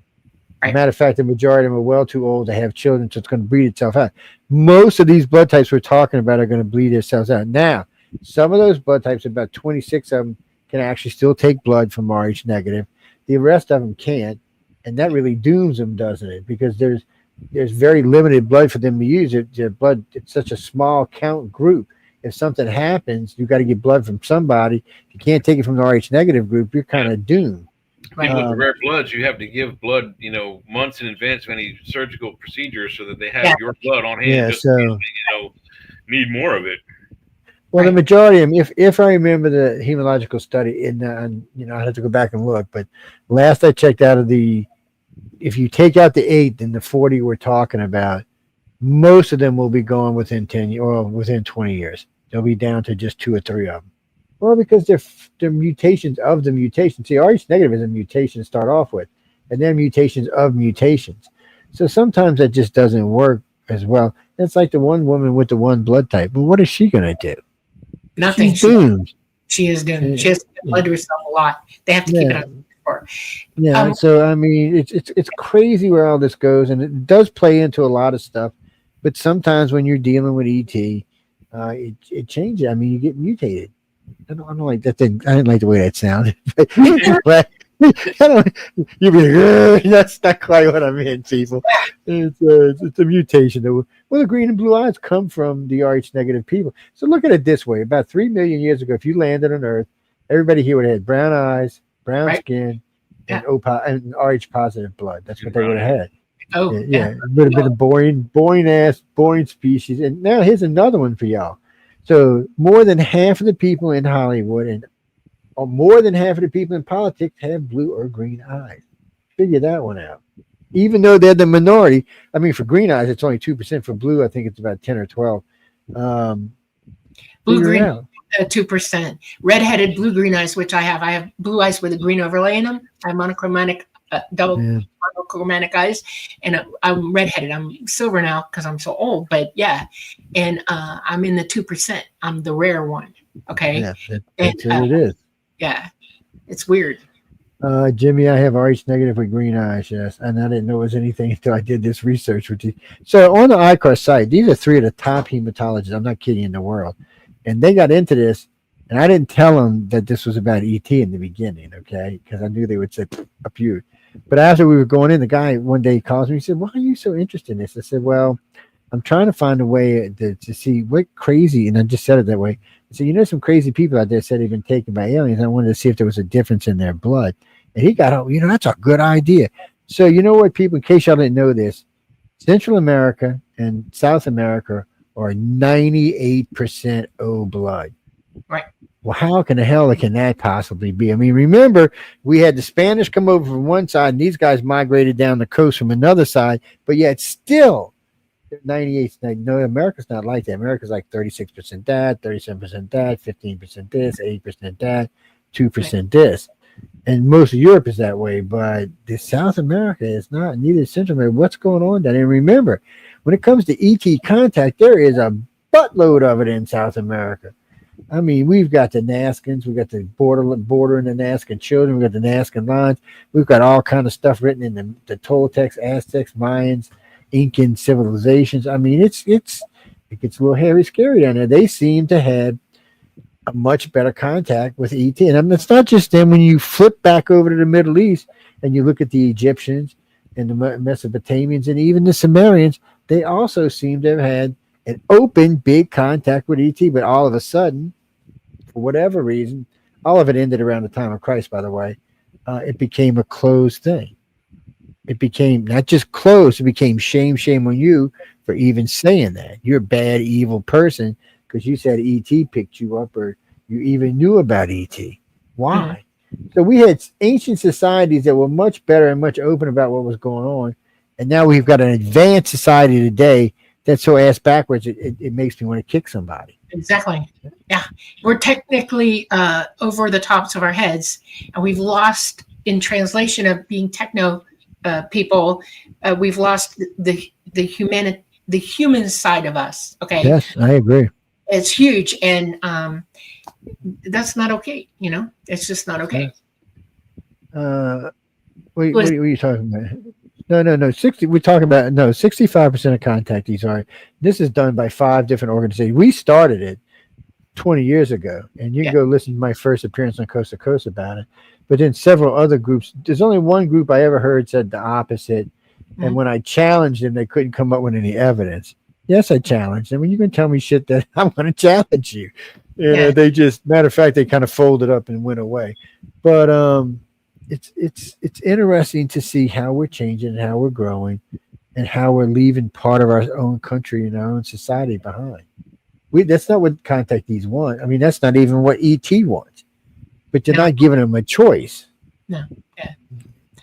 As a matter of fact, the majority of them are well too old to have children, so it's going to breed itself out. Most of these blood types we're talking about are going to bleed themselves out. Now, some of those blood types, about 26 of them, can actually still take blood from Rh negative. The rest of them can't, and that really dooms them, doesn't it? Because there's very limited blood for them to use. Their blood, it's such a small count group. If something happens, you've got to get blood from somebody. If you can't take it from the Rh negative group, you're kind of doomed. People with the rare bloods, you have to give blood, months in advance of any surgical procedure, so that they have your blood on hand. Yeah, just in case they, need more of it. Well, the majority of them, if I remember the hematological study, I have to go back and look, but last I checked out of if you take out the 8 and the 40 we're talking about, most of them will be gone within 10 years or within 20 years. They'll be down to just 2 or 3 of them. Well, because they're mutations of the mutation. See, Rh negative is a mutation to start off with, and then mutations of mutations. So sometimes that just doesn't work as well. It's like the one woman with the one blood type. But what is she going to do? Nothing. She's doomed. She is doomed. She has to blood to herself a lot. They have to keep it on. Yeah. So I mean, it's crazy where all this goes, and it does play into a lot of stuff. But sometimes when you're dealing with ET, it changes. I mean, you get mutated. I don't like that thing. I didn't like the way that sounded. But you'll be like, that's not quite what I meant, people. It's a mutation. Well, the green and blue eyes come from the Rh negative people. So look at it this way: about 3 million years ago, if you landed on Earth, everybody here would have had brown eyes, brown skin, and Rh positive blood. That's what they would have had. Oh, yeah. It would have been a boring species. And now here's another one for y'all. So more than half of the people in Hollywood and more than half of the people in politics have blue or green eyes. Figure that one out. Even though they're the minority. I mean, for green eyes, it's only 2%. For blue, I think it's about 10 or 12. Blue-green, 2%. Red-headed blue-green eyes, which I have. I have blue eyes with a green overlay in them. I have monochromatic, monochromatic eyes, and I'm redheaded. I'm silver now because I'm so old, but yeah. And I'm in the 2%. I'm the rare one. Okay. Yeah, that's what it is. Yeah. It's weird. Jimmy, I have Rh negative with green eyes, yes. And I didn't know it was anything until I did this research with you. So on the ICAR site, these are 3 of the top hematologists, I'm not kidding, in the world. And they got into this, and I didn't tell them that this was about ET in the beginning, okay? Because I knew they would say a few. But after we were going in, the guy one day calls me, he said, why are you so interested in this? I said, well, I'm trying to find a way to see what crazy, and I just said it that way. I said, some crazy people out there said they've been taken by aliens. I wanted to see if there was a difference in their blood. And he got, that's a good idea. So you know what, people, in case y'all didn't know this, Central America and South America are 98% O blood. Right. Well, how can the hell can that possibly be? I mean, remember, we had the Spanish come over from one side, and these guys migrated down the coast from another side, but yet still 98. No, America's not like that. America's like 36% that, 37% that, 15% this, 8% that, 2% this. And most of Europe is that way, but the South America is not, neither is Central America. What's going on down there? And remember, when it comes to ET contact, there is a buttload of it in South America. I mean, we've got the Nazcans, we've got the border and the Nazcan children, we've got the Nazcan lines, we've got all kind of stuff written in the Toltecs, Aztecs, Mayans, Incan civilizations. I mean, it gets a little hairy, scary down there. They seem to have a much better contact with ET. And I mean, it's not just them. When you flip back over to the Middle East and you look at the Egyptians and the Mesopotamians and even the Sumerians, they also seem to have had an open, big contact with ET. But all of a sudden, for whatever reason, all of it ended around the time of Christ, by the way, it became a closed thing. It became not just closed, it became shame on you for even saying that. You're a bad, evil person because you said ET picked you up or you even knew about ET. Why? So we had ancient societies that were much better and much open about what was going on. And now we've got an advanced society today that's so ass backwards, it makes me want to kick somebody. Exactly. Yeah. We're technically over the tops of our heads, and we've lost in translation of being techno people. We've lost the human side of us. Okay. Yes, I agree. It's huge, and that's not okay. You know, it's just not okay. What are you talking about? No. 60. We're talking about 65% of contactees are. This is done by 5 different organizations. We started it 20 years ago, and you can go listen to my first appearance on Coast to Coast about it. But then several other groups. There's only one group I ever heard said the opposite. And when I challenged them, they couldn't come up with any evidence. Yes, I challenged them. When you can tell me shit, that I'm going to challenge you. They just, matter of fact, they kind of folded up and went away. But it's interesting to see how we're changing and how we're growing and how we're leaving part of our own country and our own society behind. That's not what contactees want. I mean, that's not even what ET wants. But you're not giving them a choice. No. Yeah.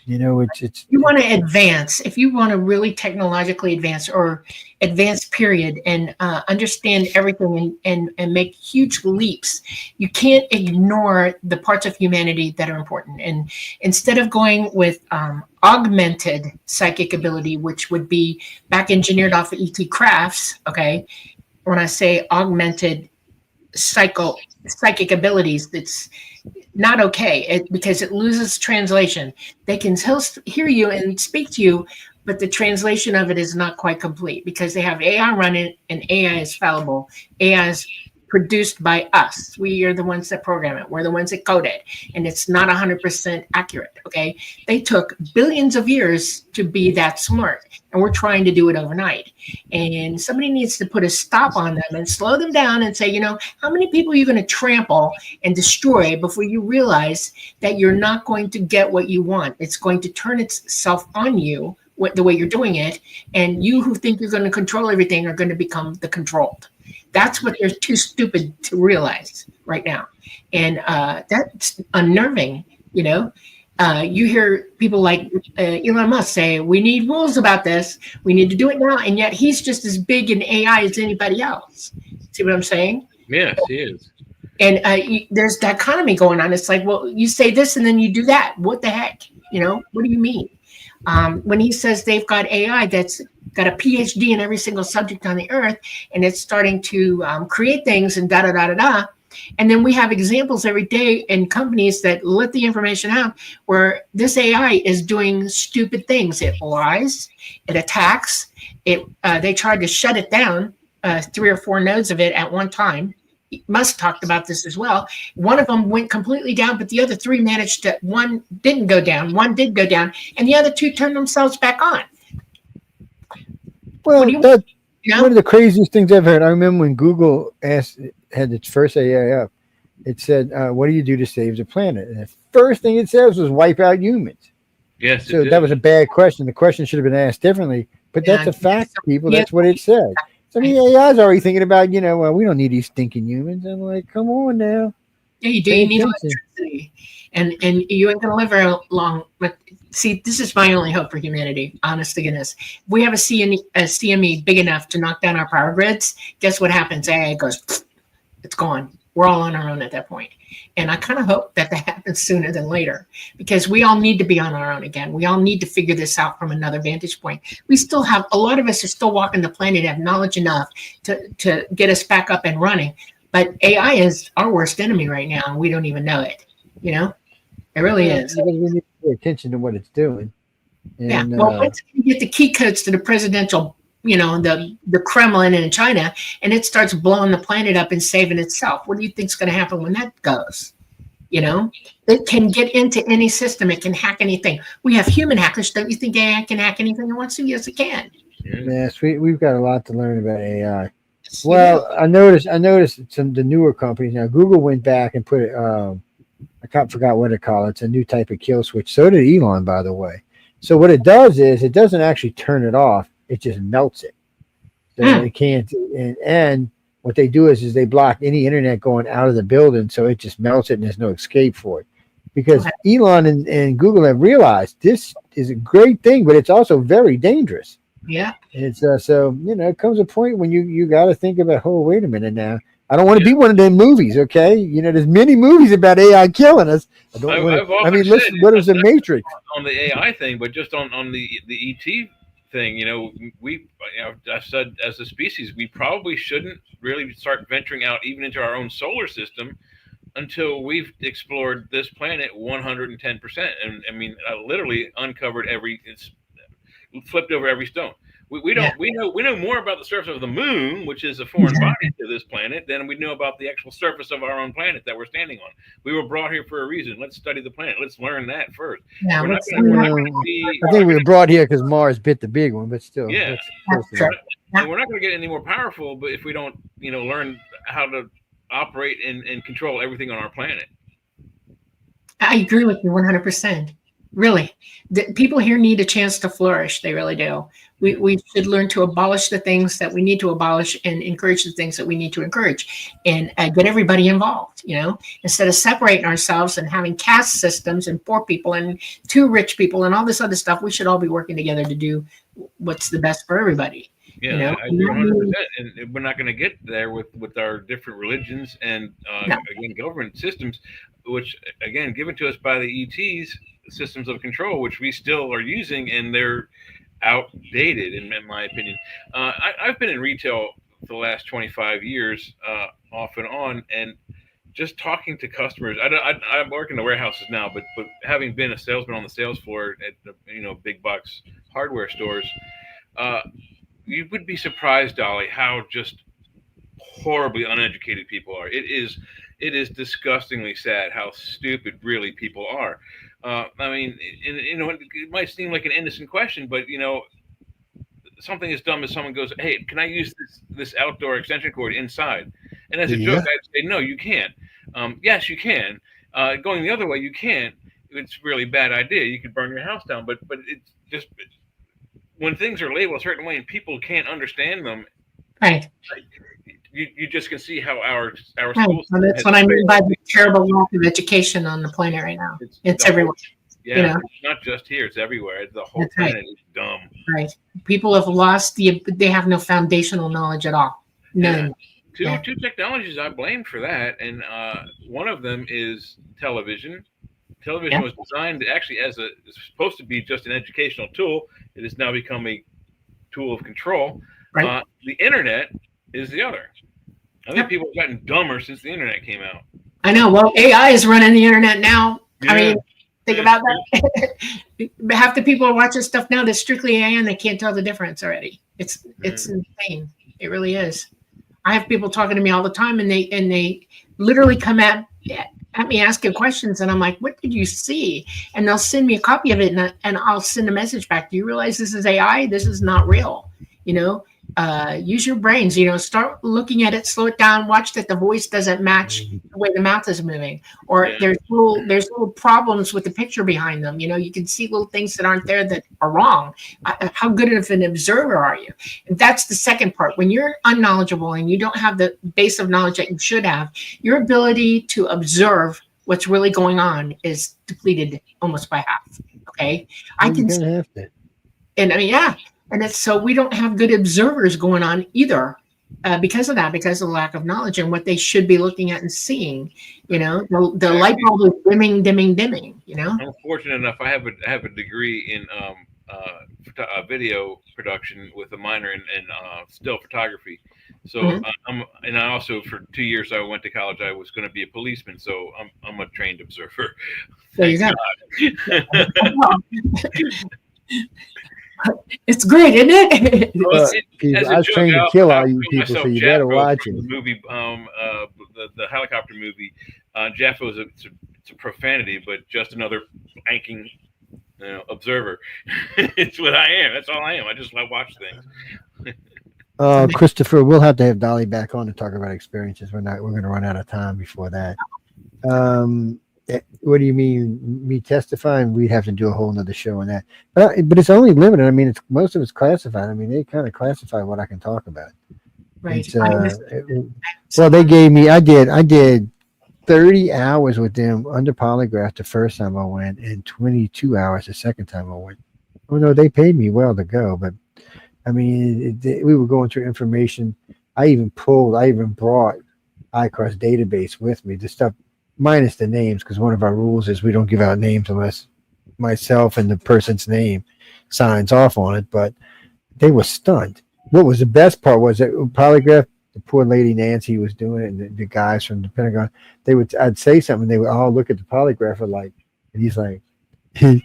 You know, it's you want to advance. If you want to really technologically advance or advance period and understand everything and make huge leaps, you can't ignore the parts of humanity that are important. And instead of going with augmented psychic ability, which would be back engineered off of ET crafts, okay? When I say augmented psychic abilities, that's not okay because it loses translation. They can still hear you and speak to you, but the translation of it is not quite complete because they have AI running and AI is fallible. AI is produced by us. We are the ones that program it. We're the ones that code it. And it's not 100% accurate, okay? They took billions of years to be that smart, and we're trying to do it overnight. And somebody needs to put a stop on them and slow them down and say, you know, how many people are you going to trample and destroy before you realize that you're not going to get what you want? It's going to turn itself on you the way you're doing it, and you who think you're going to control everything are going to become the controlled. That's what they're too stupid to realize right now. And that's unnerving, you know. You hear people like Elon Musk say, we need rules about this. We need to do it now. And yet he's just as big in AI as anybody else. See what I'm saying? Yes, he is. And there's dichotomy going on. It's like, well, you say this and then you do that. What the heck? You know, what do you mean? When he says they've got AI that's got a PhD in every single subject on the earth, and it's starting to create things and da-da-da-da-da. And then we have examples every day in companies that let the information out where this AI is doing stupid things. It lies, it attacks, they tried to shut it down, 3 or 4 nodes of it at one time. Musk talked about this as well. One of them went completely down, but the other 3 managed to, one didn't go down, one did go down, and the other 2 turned themselves back on. Well, that's one of the craziest things I've heard. I remember when Google had its first AI up, it said, what do you do to save the planet? And the first thing it says was wipe out humans. Yes. So that was a bad question. The question should have been asked differently, but that's a fact, people. That's what it said. So, I mean, AI's already thinking about, you know, well, we don't need these stinking humans. I'm like, come on now. Yeah, you do. You need electricity. And you ain't going to live very long. But see, this is my only hope for humanity, honest to goodness. If we have a CME big enough to knock down our power grids, guess what happens? AI goes, it's gone. We're all on our own at that point. And I kind of hope that happens sooner than later, because we all need to be on our own again. We all need to figure this out from another vantage point. We still have, a lot of us are still walking the planet, have knowledge enough to get us back up and running. But AI is our worst enemy right now, and we don't even know it. You know, it really is. We need to pay attention to what it's doing. And, well, once we get the key codes to the presidential the Kremlin in China, and it starts blowing the planet up and saving itself. What do you think's going to happen when that goes? It can get into any system. It can hack anything. We have human hackers. Don't you think AI can hack anything it wants to? Yes, it can. Yes, we've got a lot to learn about AI. Well, I noticed some of the newer companies now. Google went back and put I forgot what it called. It's a new type of kill switch. So did Elon, by the way. So what it does is it doesn't actually turn it off. It just melts it. So it can't. And what they do is they block any internet going out of the building, so it just melts it and there's no escape for it. Because Elon and Google have realized this is a great thing, but it's also very dangerous. Yeah. It's so it comes a point when you got to think about, oh, wait a minute now. I don't want to be one of them movies, okay? There's many movies about AI killing us. Listen, what is the Matrix? On the AI thing, but just on the ET thing, I've said as a species, we probably shouldn't really start venturing out even into our own solar system until we've explored this planet 110%. And I mean, literally uncovered flipped over every stone. We know more about the surface of the moon, which is a foreign body to this planet, than we know about the actual surface of our own planet that we're standing on. We were brought here for a reason. Let's study the planet. Let's learn that first. Yeah, I think we were brought here because Mars bit the big one, but still. Yeah. And we're not going to get any more powerful, but if we don't, learn how to operate and control everything on our planet. I agree with you 100%. Really, people here need a chance to flourish. They really do. We should learn to abolish the things that we need to abolish and encourage the things that we need to encourage, and get everybody involved. Instead of separating ourselves and having caste systems and poor people and too rich people and all this other stuff. We should all be working together to do what's the best for everybody. Yeah, I agree 100%. And we're not going to get there with our different religions and again, government systems, which again given to us by the ETs. Systems of control, which we still are using, and they're outdated in my opinion. I've been in retail for the last 25 years, off and on, and just talking to customers. I work in the warehouses now, but having been a salesman on the sales floor at the big box hardware stores, you would be surprised, Dolly, how just horribly uneducated people are. It is disgustingly sad how stupid really people are. I mean, it might seem like an innocent question, but something as dumb as someone goes, "Hey, can I use this outdoor extension cord inside?" And as a joke, I'd say, "No, you can't." Yes, you can. Going the other way, you can't. It's a really bad idea. You could burn your house down. But it's just when things are labeled a certain way and people can't understand them, right? You just can see how our right. schools. Well, that's what I mean by the terrible lack of education on the planet right now. It's everywhere. Yeah, it's not just here; it's everywhere. The whole planet is dumb. Right. People have lost they have no foundational knowledge at all. None. Yeah. Two technologies I blame for that, and one of them is television. Television was designed actually it's supposed to be just an educational tool. It has now become a tool of control. Right. The internet is the other. I think people have gotten dumber since the internet came out. I know. Well, AI is running the internet now. Yeah. I mean, think about that. Half the people are watching stuff now that's strictly AI and they can't tell the difference already. It's insane. It really is. I have people talking to me all the time, and they literally come at me asking questions, and I'm like, "What did you see?" And they'll send me a copy of it, and I'll send a message back. Do you realize this is AI? This is not real. Use your brains, start looking at it, slow it down, watch that the voice doesn't match the way the mouth is moving, or there's little problems with the picture behind them. You can see little things that aren't there that are wrong. How good of an observer are you? And that's the second part. When you're unknowledgeable and you don't have the base of knowledge that you should have, your ability to observe what's really going on is depleted almost by half. Okay. I can have that. And I mean, and it's so we don't have good observers going on either, because of that, because of the lack of knowledge and what they should be looking at and seeing. The light bulb is dimming. I'm fortunate enough. I have a degree in video production with a minor in still photography. So and I also for 2 years I went to college. I was going to be a policeman, so I'm a trained observer. There you go. It's great, isn't it? Well, People, as I a was joke, trained to I'll kill all call you people, myself so you better Jaffo watch from it. the movie, the helicopter movie. Jaffo is it's a profanity, but just another wanking observer. It's what I am. That's all I am. I just watch things. Christopher, we'll have to have Dolly back on to talk about experiences. We're going to run out of time before that. What do you mean, me testifying? We'd have to do a whole nother show on that. But it's only limited. I mean, most of it's classified. I mean, they kind of classify what I can talk about. Right. Well, they gave me. I did 30 hours with them under polygraph the first time I went, and 22 hours the second time I went. Oh no, they paid me well to go, but I mean, we were going through information. I even brought ICAR's database with me, the stuff minus the names, because one of our rules is we don't give out names unless myself and the person's name signs off on it. But they were stunned. What was the best part was that polygraph, the poor lady Nancy was doing it, and the guys from the Pentagon, I'd say something, they would all look at the polygrapher like, and he's like, he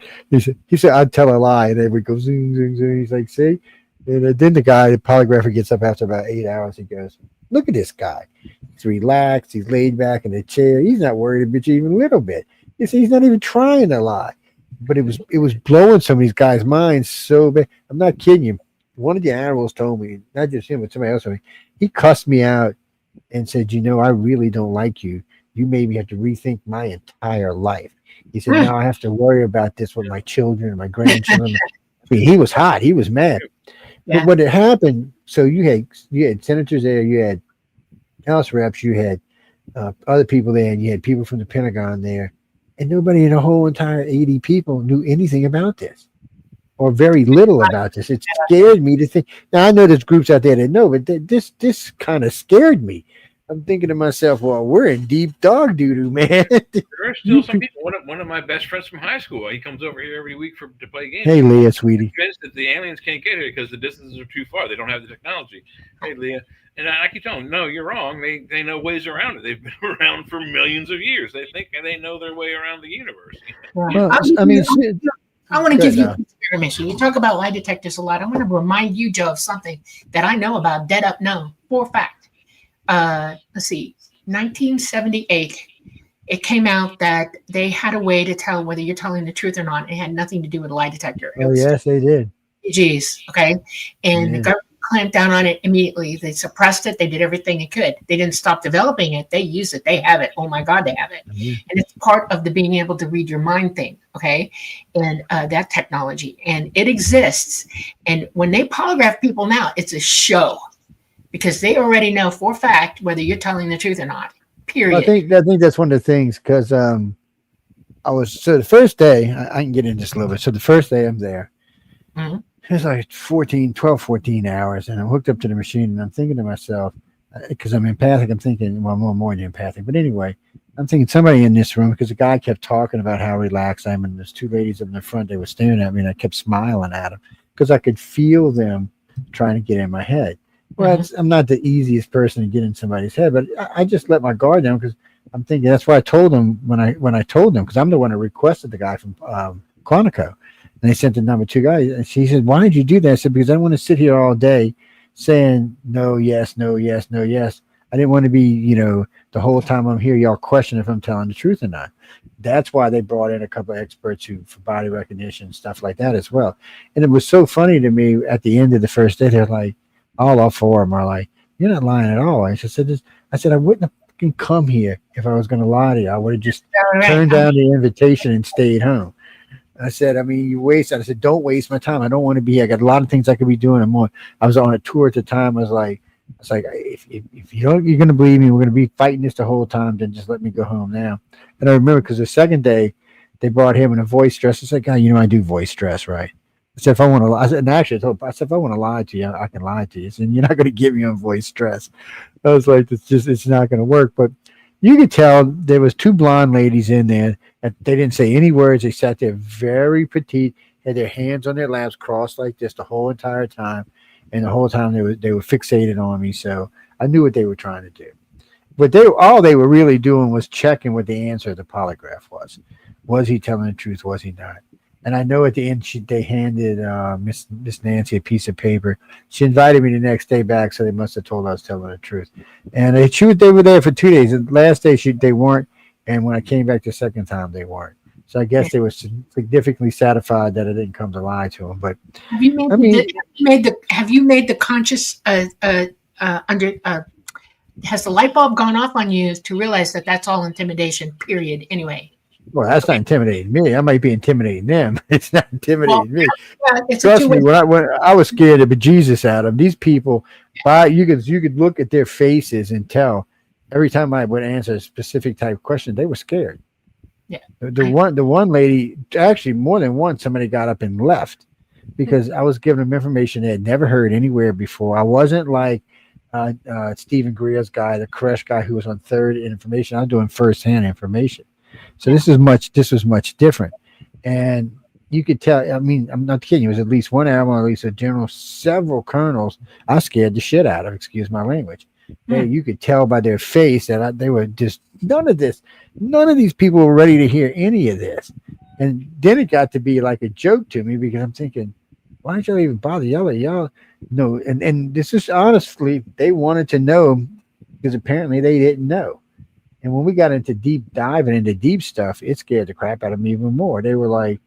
said, I'd tell a lie, and they would go zoom, zoom, zoom. He's like, see? And then the polygrapher gets up after about 8 hours. He goes, look at this guy. He's relaxed. He's laid back in a chair. He's not worried about you even a little bit. You see, he's not even trying to lie. But it was blowing some of these guys' minds so bad. I'm not kidding you. One of the animals told me, not just him, but somebody else told me, he cussed me out and said, I really don't like you. You made me have to rethink my entire life. He said, now I have to worry about this with my children and my grandchildren. I mean, he was hot. He was mad. Yeah. But what had happened, so you had senators there, you had House reps, you had other people there, and you had people from the Pentagon there, and nobody in the whole entire 80 people knew anything about this, or very little about this. It scared me to think. Now, I know there's groups out there that know, but this kind of scared me. I'm thinking to myself, well, we're in deep dog doo-doo, man. There are still some people. One of my best friends from high school, he comes over here every week to play games. Hey, Leah, sweetie. Convinced that the aliens can't get here because the distances are too far. They don't have the technology. Hey, Leah. And I keep telling them, no, you're wrong. They know ways around it. They've been around for millions of years. They think they know their way around the universe. Well, I mean, I want to give you an experiment. You talk about lie detectors a lot. I want to remind you, Joe, of something that I know about, dead up known, for a fact. Let's see, 1978, it came out that they had a way to tell whether you're telling the truth or not. It had nothing to do with a lie detector. Yes, they did. Geez, okay. And the government clamped down on it immediately. They suppressed it. They did everything they could. They didn't stop developing it. They use it. They have it. Oh my God, they have it. And it's part of the being able to read your mind thing, okay? And that technology. And it exists. And when they polygraph people now, it's a show. Because they already know for a fact whether you're telling the truth or not. Period. Well, I think that's one of the things, because the first day, I can get into this a little bit. So the first day I'm there, it's like 12, 14 hours, and I'm hooked up to the machine, and I'm thinking to myself, because I'm empathic, I'm thinking, well, I'm more than empathic, but anyway, I'm thinking somebody in this room, because the guy kept talking about how relaxed I am, and there's two ladies up in the front, they were staring at me, and I kept smiling at them, because I could feel them trying to get in my head. Well, I'm not the easiest person to get in somebody's head, but I just let my guard down, because I'm thinking that's why I told them when I told them, because I'm the one who requested the guy from Quantico, and they sent the number 2 guys. And she said, "Why did you do that?" I said, "Because I don't want to sit here all day saying no, yes, no, yes, no, yes. I didn't want to be, the whole time I'm here, y'all question if I'm telling the truth or not." That's why they brought in a couple of experts for body recognition, stuff like that as well. And it was so funny to me at the end of the first day, they're like, all 4 of them are like, "You're not lying at all." I said, "I wouldn't have come here if I was going to lie to you. I would have just turned down the invitation and stayed home." I said, "I mean, I said, don't waste my time. I don't want to be here. I got a lot of things I could be doing. I was on a tour at the time. I was like, if you're going to believe me, we're going to be fighting this the whole time, then just let me go home now." And I remember, because the second day they brought him in a voice stress. I said, "God, I do voice stress, right?" I said, "If I want to lie," if I want to lie to you, I can lie to you. And you're not going to get me on voice stress. I was like, it's not going to work. But you could tell there was 2 blonde ladies in there, and they didn't say any words. They sat there very petite, had their hands on their laps, crossed like this the whole entire time. And the whole time they were fixated on me. So I knew what they were trying to do. But all they were really doing was checking what the answer of the polygraph was. Was he telling the truth? Was he not? And I know at the end they handed Miss Nancy a piece of paper. She invited me the next day back, so they must have told I was telling the truth. And they were there for 2 days. The last day they weren't, and when I came back the second time, they weren't. So I guess they were significantly satisfied that I didn't come to lie to them. But Have you made the conscious has the light bulb gone off on you to realize that that's all intimidation? Period. Anyway. Well, that's not intimidating me. I might be intimidating them. It's not intimidating me. It's Trust me, when I was scared of bejesus out of them. These people, you could look at their faces and tell every time I would answer a specific type of question, they were scared. Yeah. The one lady, actually more than once, somebody got up and left because I was giving them information they had never heard anywhere before. I wasn't like Stephen Greer's guy, the Koresh guy who was on third information. I'm doing first-hand information. So this was much different. And you could tell, I mean, I'm not kidding you, it was at least one admiral, at least a general, several colonels I scared the shit out of, excuse my language. You could tell by their face that they were just, none of these people were ready to hear any of this. And then it got to be like a joke to me because I'm thinking, why don't y'all even bother? Y'all know. And this is honestly, they wanted to know because apparently they didn't know. And when we got into diving into deep stuff, it scared the crap out of me even more. They were like,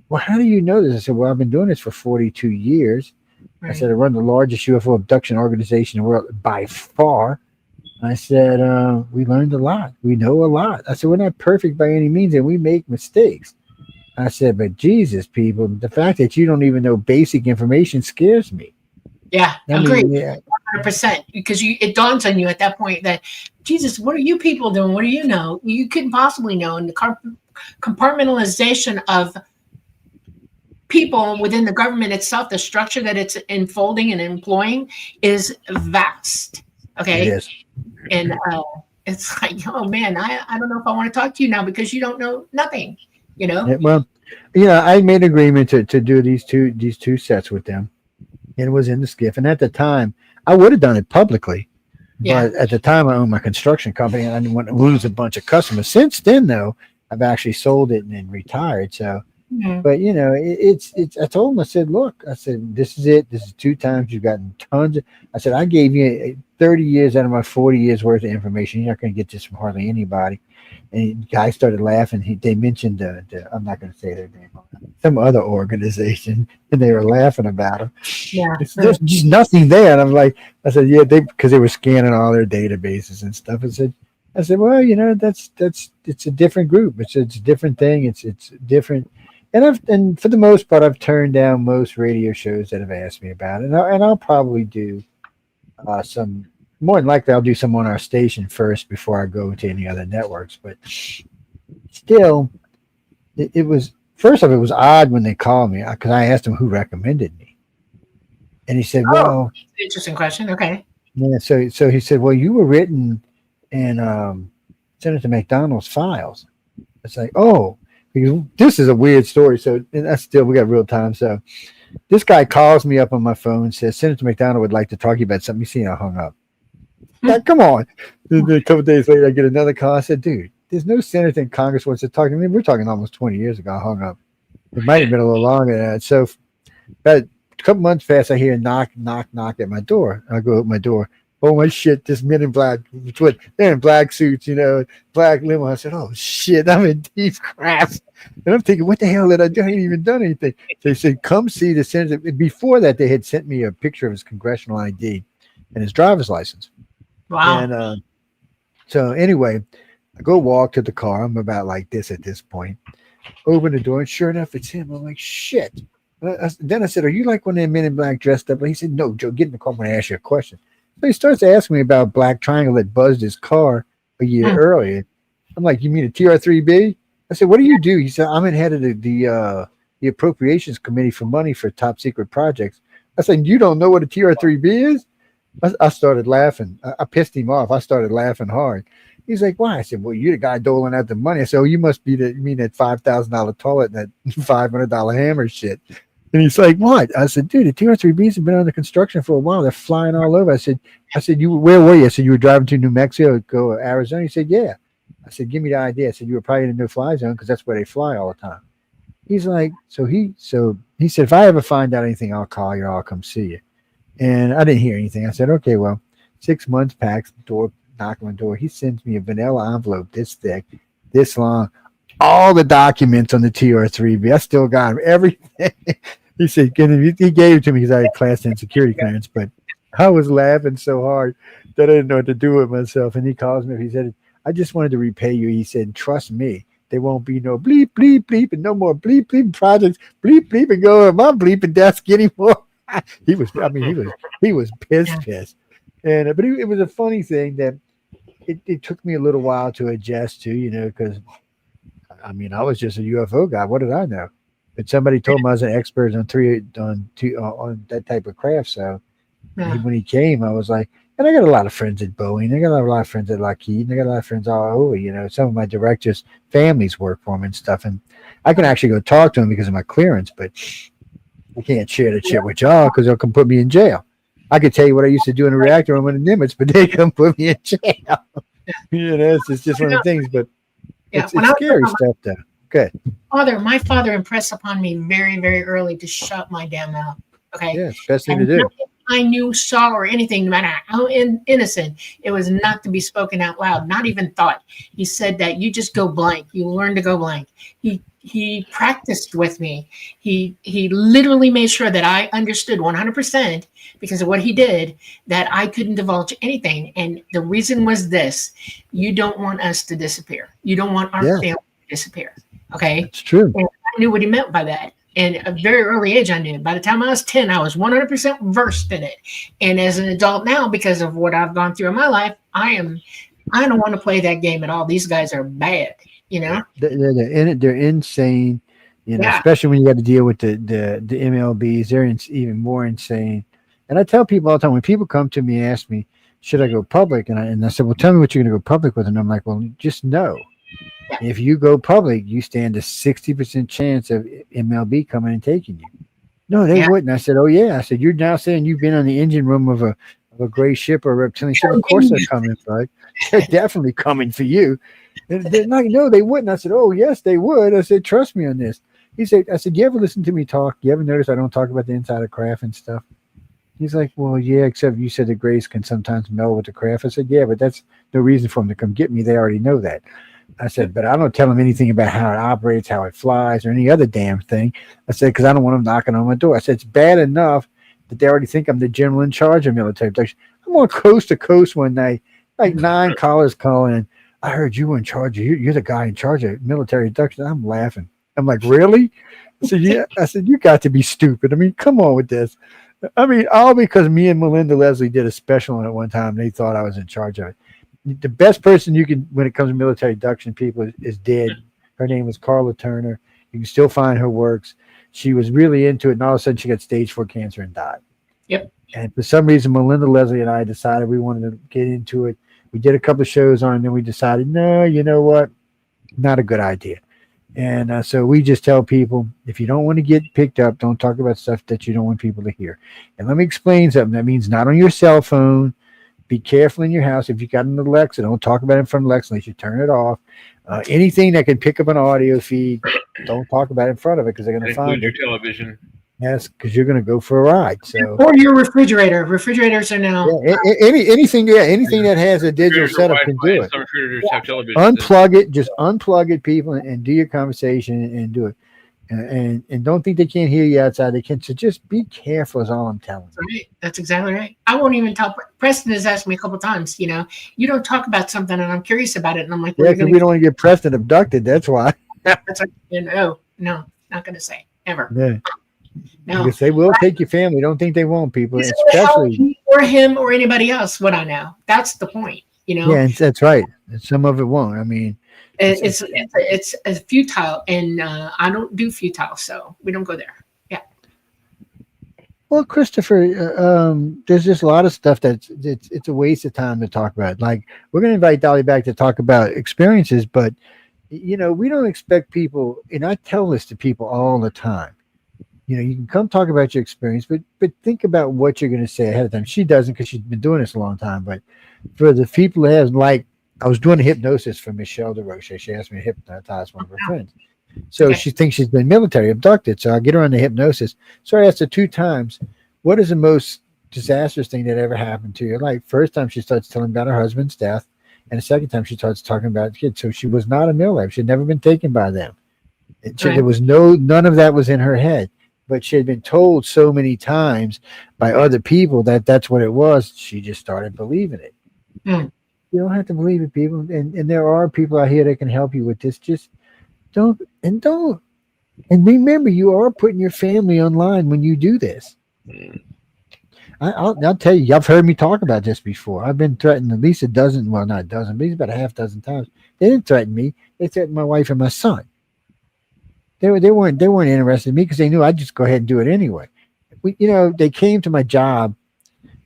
well, how do you know this? I said, well, I've been doing this for 42 years. Right. I said, I run the largest UFO abduction organization in the world by far. I said, we learned a lot. We know a lot. I said, we're not perfect by any means, and we make mistakes. I said, but Jesus, people, the fact that you don't even know basic information scares me. Yeah, agreed. 100%. Because it dawns on you at that point that, Jesus, what are you people doing? What do you know? You couldn't possibly know. And the compartmentalization of people within the government itself, the structure that it's enfolding and employing is vast. Okay. It is. And it's like, oh man, I don't know if I want to talk to you now because you don't know nothing, you know? Yeah, well, I made an agreement to do these two sets with them. And it was in the skiff. And at the time, I would have done it publicly. Yeah. But at the time, I owned my construction company, and I didn't want to lose a bunch of customers. Since then, though, I've actually sold it and then retired. So, but it's. I told them, I said, look, I said, this is it. This is 2 times you've gotten tons of. I said, I gave you 30 years out of my 40 years worth of information. You're not going to get this from hardly anybody. And the guy started laughing. They mentioned I'm not going to say their name, some other organization, and they were laughing about him. Yeah, there's just nothing there. And I'm like, I said, yeah, because they were scanning all their databases and stuff. I said, well, it's a different group. It's a different thing. It's different. And for the most part, I've turned down most radio shows that have asked me about it. And I'll probably do some. More than likely, I'll do some on our station first before I go to any other networks. But still, it was first off, it was odd when they called me because I asked him who recommended me, and he said, "Well, interesting question." Okay. Yeah. So he said, "Well, you were written in Senator McDonald's files." It's like, oh, because this is a weird story. So and that's still we got real time. So this guy calls me up on my phone and says, "Senator McDonald would like to talk to you about something." You see, I hung up. Now, come on. A couple of days later, I get another call. I said, dude, there's no senator in Congress wants to talk to me. We're talking almost 20 years ago. I hung up. It might have been a little longer than that. So about a couple months past, I hear a knock at my door. I go open my door. Oh, my shit, this men in black. They're in black suits, black limo. I said, oh, shit, I'm in deep crap. And I'm thinking, what the hell did I do? I ain't even done anything. They said, come see the senator. Before that, they had sent me a picture of his congressional ID and his driver's license. Wow. And so anyway, I go walk to the car. I'm about like this at this point. Open the door, and sure enough, it's him. I'm like, shit. Then I said, are you like one of them men in black dressed up? And he said, no, Joe, get in the car when I ask you a question. So he starts asking me about Black Triangle that buzzed his car a year earlier. I'm like, you mean a TR-3B? I said, what do you do? He said, I'm in head of the appropriations committee for money for top secret projects. I said, you don't know what a TR-3B is? I started laughing. I pissed him off. I started laughing hard. He's like, why? I said, well, you're the guy doling out the money. I said, oh, you must be you mean that $5,000 toilet and that $500 hammer shit. And he's like, what? I said, dude, the TR-3Bs have been under construction for a while. They're flying all over. I said, where were you? I said, you were driving to New Mexico, go to Arizona? He said, yeah. I said, give me the idea. I said, you were probably in the no-fly zone because that's where they fly all the time. He's like, so he said, if I ever find out anything, I'll call you. Or I'll come see you. And I didn't hear anything. I said, okay, well, 6 months packs door, knock on the door. He sends me a vanilla envelope this thick, this long, all the documents on the TR3B. I still got him, everything. He said, he gave it to me because I had class and security clearance, but I was laughing so hard that I didn't know what to do with myself. And he calls me. He said, I just wanted to repay you. He said, trust me. There won't be no bleep, bleep, bleep, and no more bleep, bleep projects, bleep, bleep, and go on my bleeping desk anymore. He was pissed. And but it was a funny thing that it took me a little while to adjust to, because I mean, I was just a UFO guy. What did I know? But somebody told me I was an expert on that type of craft. So when he came, I was like, and I got a lot of friends at Boeing. I got a lot of friends at Lockheed. And I got a lot of friends all over. Some of my directors' families work for them and stuff. And I can actually go talk to them because of my clearance, but I can't share that shit with y'all because they'll come put me in jail. I could tell you what I used to do in a reactor room in the Nimitz, but they come put me in jail. It's just one of the things, but it's scary stuff, though. Good. My father impressed upon me very, very early to shut my damn mouth. Okay. Yeah, it's the best thing to do. I knew, saw, or anything, no matter how innocent, it was not to be spoken out loud, not even thought. He said that you just go blank. You learn to go blank. He practiced with me. He literally made sure that I understood 100% because of what he did, that I couldn't divulge anything. And the reason was this: you don't want us to disappear. You don't want our family to disappear. Okay. It's true. And I knew what he meant by that. And at a very early age, I knew. By the time I was 10, I was 100% versed in it. And as an adult now, because of what I've gone through in my life, I don't want to play that game at all. These guys are bad, They're insane, especially when you got to deal with the MLBs. They're even more insane. And I tell people all the time, when people come to me and ask me, should I go public? And I said, well, tell me what you're going to go public with. And I'm like, well, just know. If you go public, you stand a 60% chance of MLB coming and taking you. No, they wouldn't. I said, oh, yeah. I said, you're now saying you've been on the engine room of a gray ship or a reptilian ship. Of course they're coming, right? They're definitely coming for you. And they're like, no, they wouldn't. I said, oh, yes, they would. I said, trust me on this. I said, you ever listen to me talk? You ever notice I don't talk about the inside of craft and stuff? He's like, well, yeah, except you said the grays can sometimes meld with the craft. I said, yeah, but that's no reason for them to come get me. They already know that. I said, but I don't tell them anything about how it operates, how it flies, or any other damn thing. I said, because I don't want them knocking on my door. I said, it's bad enough that they already think I'm the general in charge of military protection. I'm on coast to coast one night, like 9 callers calling. I heard you were in charge. You're the guy in charge of military induction. I'm laughing. I'm like, really? I said, yeah. I said, you got to be stupid. I mean, come on with this. I mean, all because me and Melinda Leslie did a special on it one time. They thought I was in charge of it. The best person you can, when it comes to military induction people, is dead. Her name was Carla Turner. You can still find her works. She was really into it, and all of a sudden she got stage 4 cancer and died. Yep. And for some reason, Melinda Leslie and I decided we wanted to get into it. We did a couple of shows on it, and then we decided, no, you know what? Not a good idea. And so we just tell people, if you don't want to get picked up, don't talk about stuff that you don't want people to hear. And let me explain something. That means not on your cell phone. Be careful in your house. If you got an Alexa, don't talk about it in front of Alexa unless you turn it off. Anything that can pick up an audio feed, don't talk about it in front of it because they're going to find your it. television. Yes, because you're going to go for a ride. So, or your refrigerator. Refrigerators are now anything that has a digital setup can do it. Some refrigerators have television. Unplug it, just unplug it, people, and do your conversation and do it. And don't think they can't hear you outside. They can. So just be careful is all I'm telling you. Right. That's exactly right. I won't even tell. Preston has asked me a couple times, you don't talk about something and I'm curious about it. And I'm like, yeah, because we don't want to get Preston abducted. That's why. That's like, no, not going to say ever. Yeah. No. Because they will take your family. Don't think they won't, people. Especially or him or anybody else. What I know. That's the point. Yeah, that's right. And some of it won't. I mean, it's futile, and I don't do futile, so we don't go there. Yeah. Well, Christopher, there's just a lot of stuff it's a waste of time to talk about. Like, we're going to invite Dolly back to talk about experiences, but we don't expect people, and I tell this to people all the time. You can come talk about your experience, but think about what you're going to say ahead of time. She doesn't because she's been doing this a long time. But for the people that have, like, I was doing a hypnosis for Michelle DeRoche. She asked me to hypnotize one of her friends. So Okay. she thinks she's been military abducted. So I get her on the hypnosis. So I asked her 2 times, what is the most disastrous thing that ever happened to your life? First time she starts telling about her husband's death. And the second time she starts talking about kids. So she was not a military. She had never been taken by them. Right. There was none of that was in her head. But she had been told so many times by other people that that's what it was. She just started believing it. Mm. You don't have to believe it, people. And there are people out here that can help you with this. Just don't. And remember, you are putting your family online when you do this. I'll tell you, y'all have heard me talk about this before. I've been threatened at least a dozen, well, not a dozen, but it's about a half dozen times. They didn't threaten me. They threatened my wife and my son. They weren't interested in me because they knew I'd just go ahead and do it anyway. They came to my job.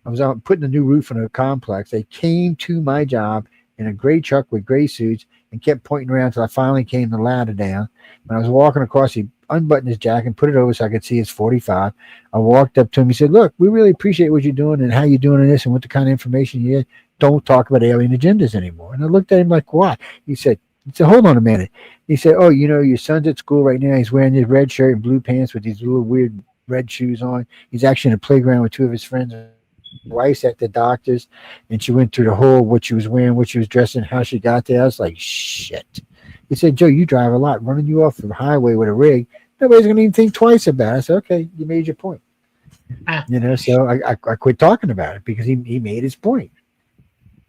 I was out putting a new roof on a complex. They came to my job in a gray truck with gray suits and kept pointing around until I finally came the ladder down. When I was walking across, he unbuttoned his jacket and put it over so I could see his 45. I walked up to him. He said, "Look, we really appreciate what you're doing and how you're doing in this and what the kind of information you get. Don't talk about alien agendas anymore." And I looked at him like, "What?" He said, "Hold on a minute." He said, "Oh, your son's at school right now. He's wearing his red shirt and blue pants with these little weird red shoes on. He's actually in a playground with 2 of his friends. Wife's at the doctor's, and she went through the whole what she was wearing, what she was dressing, how she got there." I was like, "Shit." He said, "Joe, you drive a lot. Running you off the highway with a rig, nobody's going to even think twice about it." I said, "Okay, you made your point." So I quit talking about it because he made his point.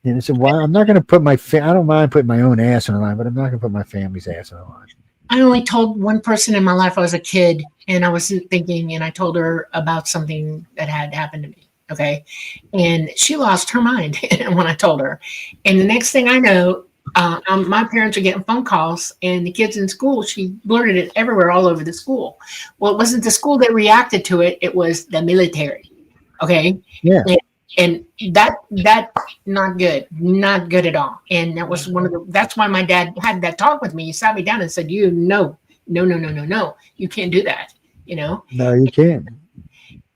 And I said, "Why? I'm not going to put I don't mind putting my own ass on the line, but I'm not going to put my family's ass on the line." I only told one person in my life I was a kid, and I was thinking, and I told her about something that had happened to me. Okay. And she lost her mind when I told her. And the next thing I know, my parents are getting phone calls, and the kids in school, she blurted it everywhere, all over the school. Well, it wasn't the school that reacted to it. It was the military. Okay. Yeah. And that not good at all. And that was that's why my dad had that talk with me. He sat me down and said, no, you can't do that. No, you can't.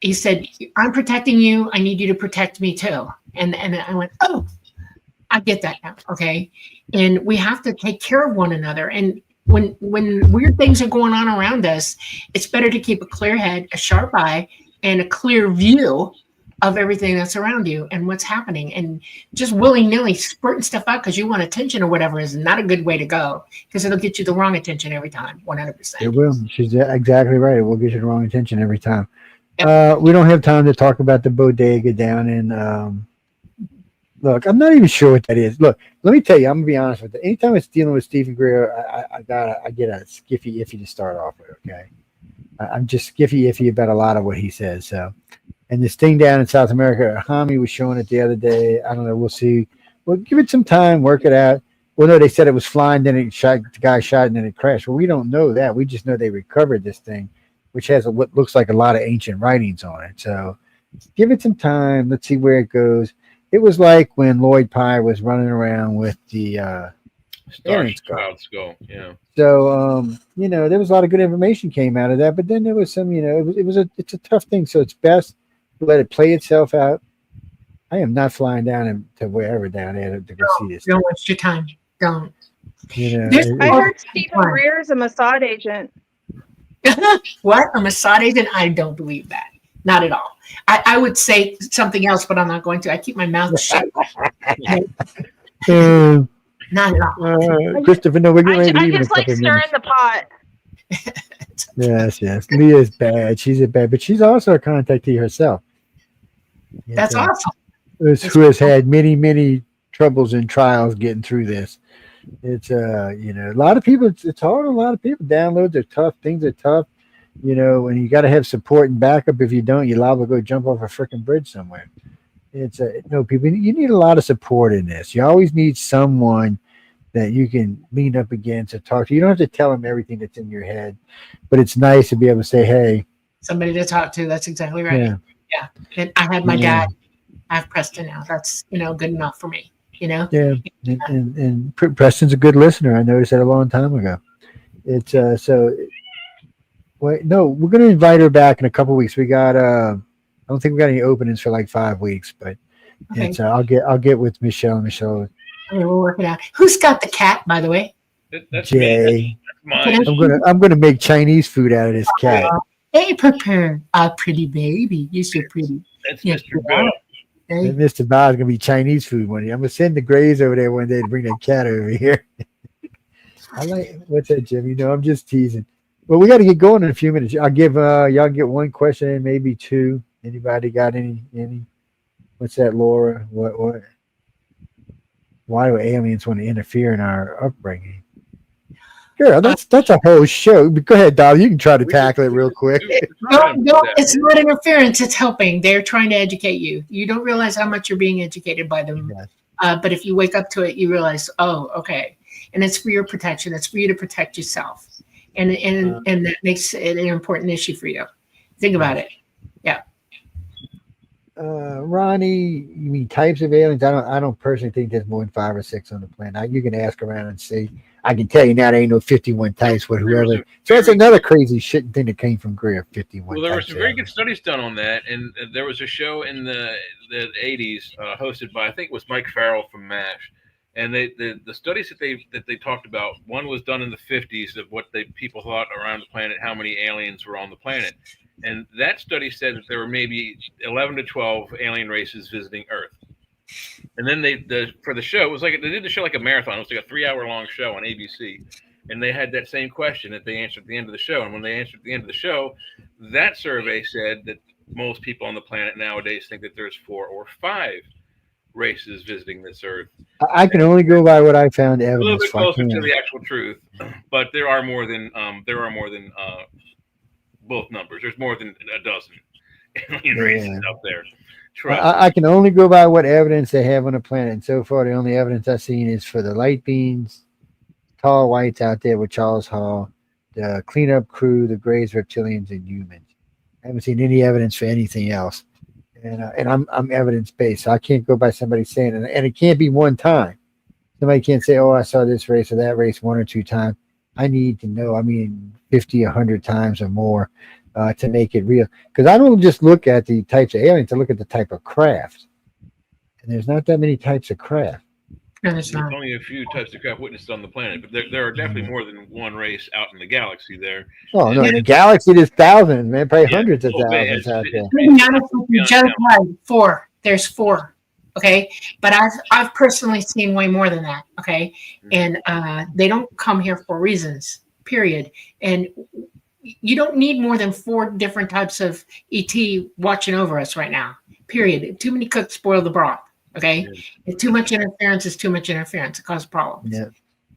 He said, "I'm protecting you. I need you to protect me too." And I went, "Oh, I get that now." Okay. And we have to take care of one another. And when weird things are going on around us, it's better to keep a clear head, a sharp eye, and a clear view of everything that's around you and what's happening. And just willy-nilly spurting stuff out because you want attention or whatever is not a good way to go, because it'll get you the wrong attention every time, 100%. It will. She's exactly right. It will get you the wrong attention every time. We don't have time to talk about the bodega down in look, I'm not even sure what that is. Look, let me tell you, I'm gonna be honest with you. Anytime it's dealing with Stephen Greer, I get a skiffy iffy to start off with. Okay, I'm just skiffy iffy about a lot of what he says. So, and this thing down in South America, Hami was showing it the other day. I don't know. We'll see. We'll give it some time, work it out. Well, no, they said it was flying, then it shot. The guy shot, and then it crashed. Well, we don't know that. We just know they recovered this thing, which has what looks like a lot of ancient writings on it. So give it some time. Let's see where it goes. It was like when Lloyd Pye was running around with the Cloud Skull. Yeah. So there was a lot of good information came out of that, but then there was some, it's a tough thing. So it's best to let it play itself out. I am not flying down to wherever down there to go see this. Don't waste your time. Don't. I heard Stephen Greer is a Mossad agent. What? A Mossad agent? I don't believe that. Not at all. I would say something else, but I'm not going to. I keep my mouth shut. Not at all. Christopher, no, we're getting ready to I leave in a just like couple of stirring minutes. the pot. Yes. Leah's bad. She's bad, but she's also a contactee herself. That's awesome. Who has had many, many troubles and trials getting through this. It's a lot of people. It's hard. A lot of people. Downloads are tough. Things are tough. And you got to have support and backup. If you don't, you're liable to go jump off a freaking bridge somewhere. It's people. You need a lot of support in this. You always need someone that you can lean up against or talk to. You don't have to tell them everything that's in your head, but it's nice to be able to say, "Hey, somebody to talk to." That's exactly right. Yeah. And I had my dad. I have Preston now. That's good enough for me. Yeah. And Preston's a good listener. I noticed that a long time ago. It's so. Wait, no, we're going to invite her back in a couple of weeks. We got I don't think we got any openings for like 5 weeks, but it's I'll get with Michelle. Okay, we'll work it out. Who's got the cat, by the way? That's Jay. Mine. I'm gonna make Chinese food out of this cat. Hey, prepare a pretty baby. You're so pretty. That's Yeah, Mr. Bill. Hey. And Mr. Bob's gonna be Chinese food one day. I'm gonna send the Grays over there one day to bring that cat over here. I like what's that, Jim? You know, I'm just teasing. Well, we got to get going in a few minutes. I'll give y'all get one question and maybe two. Anybody got any? What's that, Laura? What? Why do aliens want to interfere in our upbringing? Sure, that's a whole show. But go ahead, Dolly. You can try to tackle it real quick. No, it's not interference. It's helping. They're trying to educate you. You don't realize how much you're being educated by them. But if you wake up to it, you realize, oh, okay. And it's for your protection. It's for you to protect yourself. And that makes it an important issue for you. Think about it. Yeah. Ronnie, you mean types of aliens? I don't personally think there's more than 5 or 6 on the planet. You can ask around and see. I can tell you now there ain't no 51 types with whoever. So that's another crazy shit thing that came from Greer, 51. Well, there were some very good studies done on that, and there was a show in the 80s hosted by, I think it was Mike Farrell from MASH. And the studies that they talked about, one was done in the 50s of what people thought around the planet, how many aliens were on the planet. And that study said that there were maybe 11 to 12 alien races visiting Earth. And then for the show, it was like they did the show like a marathon. It was like a 3-hour long show on ABC. And they had that same question that they answered at the end of the show. And when they answered at the end of the show, that survey said that most people on the planet nowadays think that there's 4 or 5 races visiting this Earth. I can only go by what I found evidence. A little bit closer to the actual truth, but there are more than both numbers. There's more than a dozen alien races out there. I can only go by what evidence they have on the planet. And so far, the only evidence I've seen is for the light beings, tall whites out there with Charles Hall, the cleanup crew, the Greys, reptilians, and humans. I haven't seen any evidence for anything else. And I'm evidence based, so I can't go by somebody saying it. And it can't be one time. Somebody can't say, "Oh, I saw this race or that race 1 or 2 times." I need to know. 50, 100 times or more to make it real. Because I don't just look at the types of aliens; I look at the type of craft. And there's not that many types of craft. No, there's not. Only a few types of craft witnessed on the planet, but there are definitely more than one race out in the galaxy there. Oh, no, in the galaxy there's thousands, man, probably hundreds of thousands out there. 4. There's 4. Okay. But I've personally seen way more than that. Okay. And they don't come here for reasons, period. And you don't need more than 4 different types of ET watching over us right now, period. Too many cooks spoil the broth. Okay, too much interference is too much interference. It causes problems.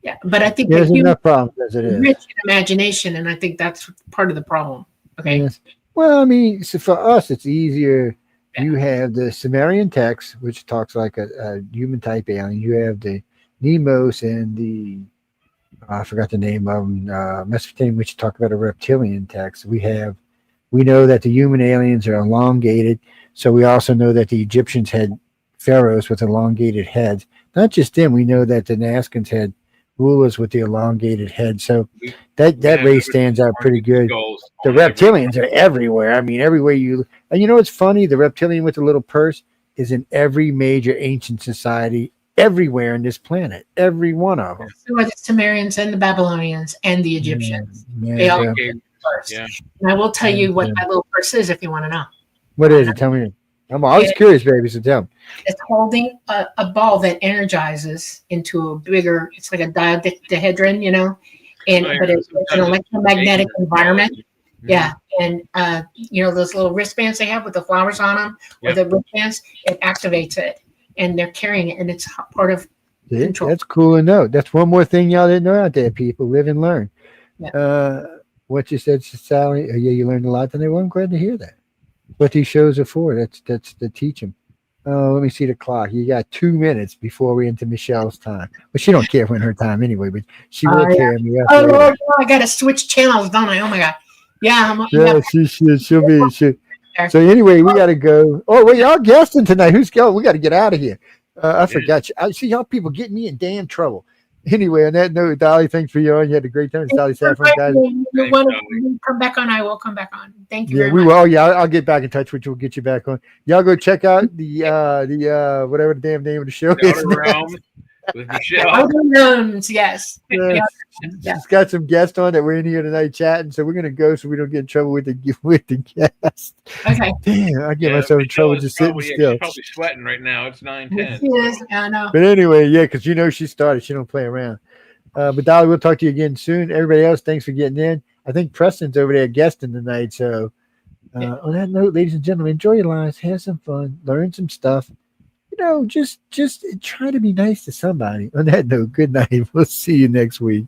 Yeah. But I think there's enough problems as it is. Rich in imagination, and I think that's part of the problem. Okay. Yes. Well, so for us, it's easier. Yeah. You have the Sumerian text, which talks like a human type alien. You have the Nemos and the I forgot the name of them. Mesopotamian, which talk about a reptilian text. We know that the human aliens are elongated. So we also know that the Egyptians had pharaohs with elongated heads. Not just them, we know that the Nazcans had rulers with the elongated head. So that race stands out pretty good. The reptilians are everywhere. Everywhere you and you know what's funny? The reptilian with the little purse is in every major ancient society everywhere in this planet. Every one of them. So the Sumerians and the Babylonians and the Egyptians. They all get purse. Yeah. And I will tell you what my little purse is if you want to know. What is it? Tell me. I'm always curious, baby, so tell me. It's holding a ball that energizes into a bigger, it's like a dodecahedron, but it's an electromagnetic environment. Yeah. And, those little wristbands they have with the flowers on them, or the wristbands, it activates it. And they're carrying it, and it's part of control. That's cool to know. That's one more thing y'all didn't know out there, people. Live and learn. Yeah. What you said, Sally, you learned a lot today. Well, I'm glad to hear that. What these shows are for. That's to teach them. Let me see the clock. You got 2 minutes before we're into Michelle's time. But she don't care when her time anyway, but she will tear me up. Oh, Lord, I got to switch channels, don't I? Oh, my God. Yeah. She'll be. So anyway, we got to go. Oh, well, y'all guesting tonight. Who's going? We got to get out of here. I forgot. I see y'all people getting me in damn trouble. Anyway, on that note, Dolly, thanks for you on. You had a great time. It's Dolly Safran, guys. You want to come back on? I will come back on. Thank you very much. We will. Yeah, I'll get back in touch with you. We'll get you back on. Y'all go check out the whatever the damn name of the show is. With Michelle. Other rooms, yes. Yeah. She's got some guests on that we're in here tonight chatting, so we're gonna go so we don't get in trouble with the guests. Okay. Damn, I get myself in trouble just sitting still. She's probably sweating right now. It's 9:10. Yes, I know. But anyway, yeah, because she started. She don't play around. But Dolly, we'll talk to you again soon. Everybody else, thanks for getting in. I think Preston's over there guesting tonight. So on that note, ladies and gentlemen, enjoy your lives, have some fun, learn some stuff. Just try to be nice to somebody. On that note, good night. We'll see you next week.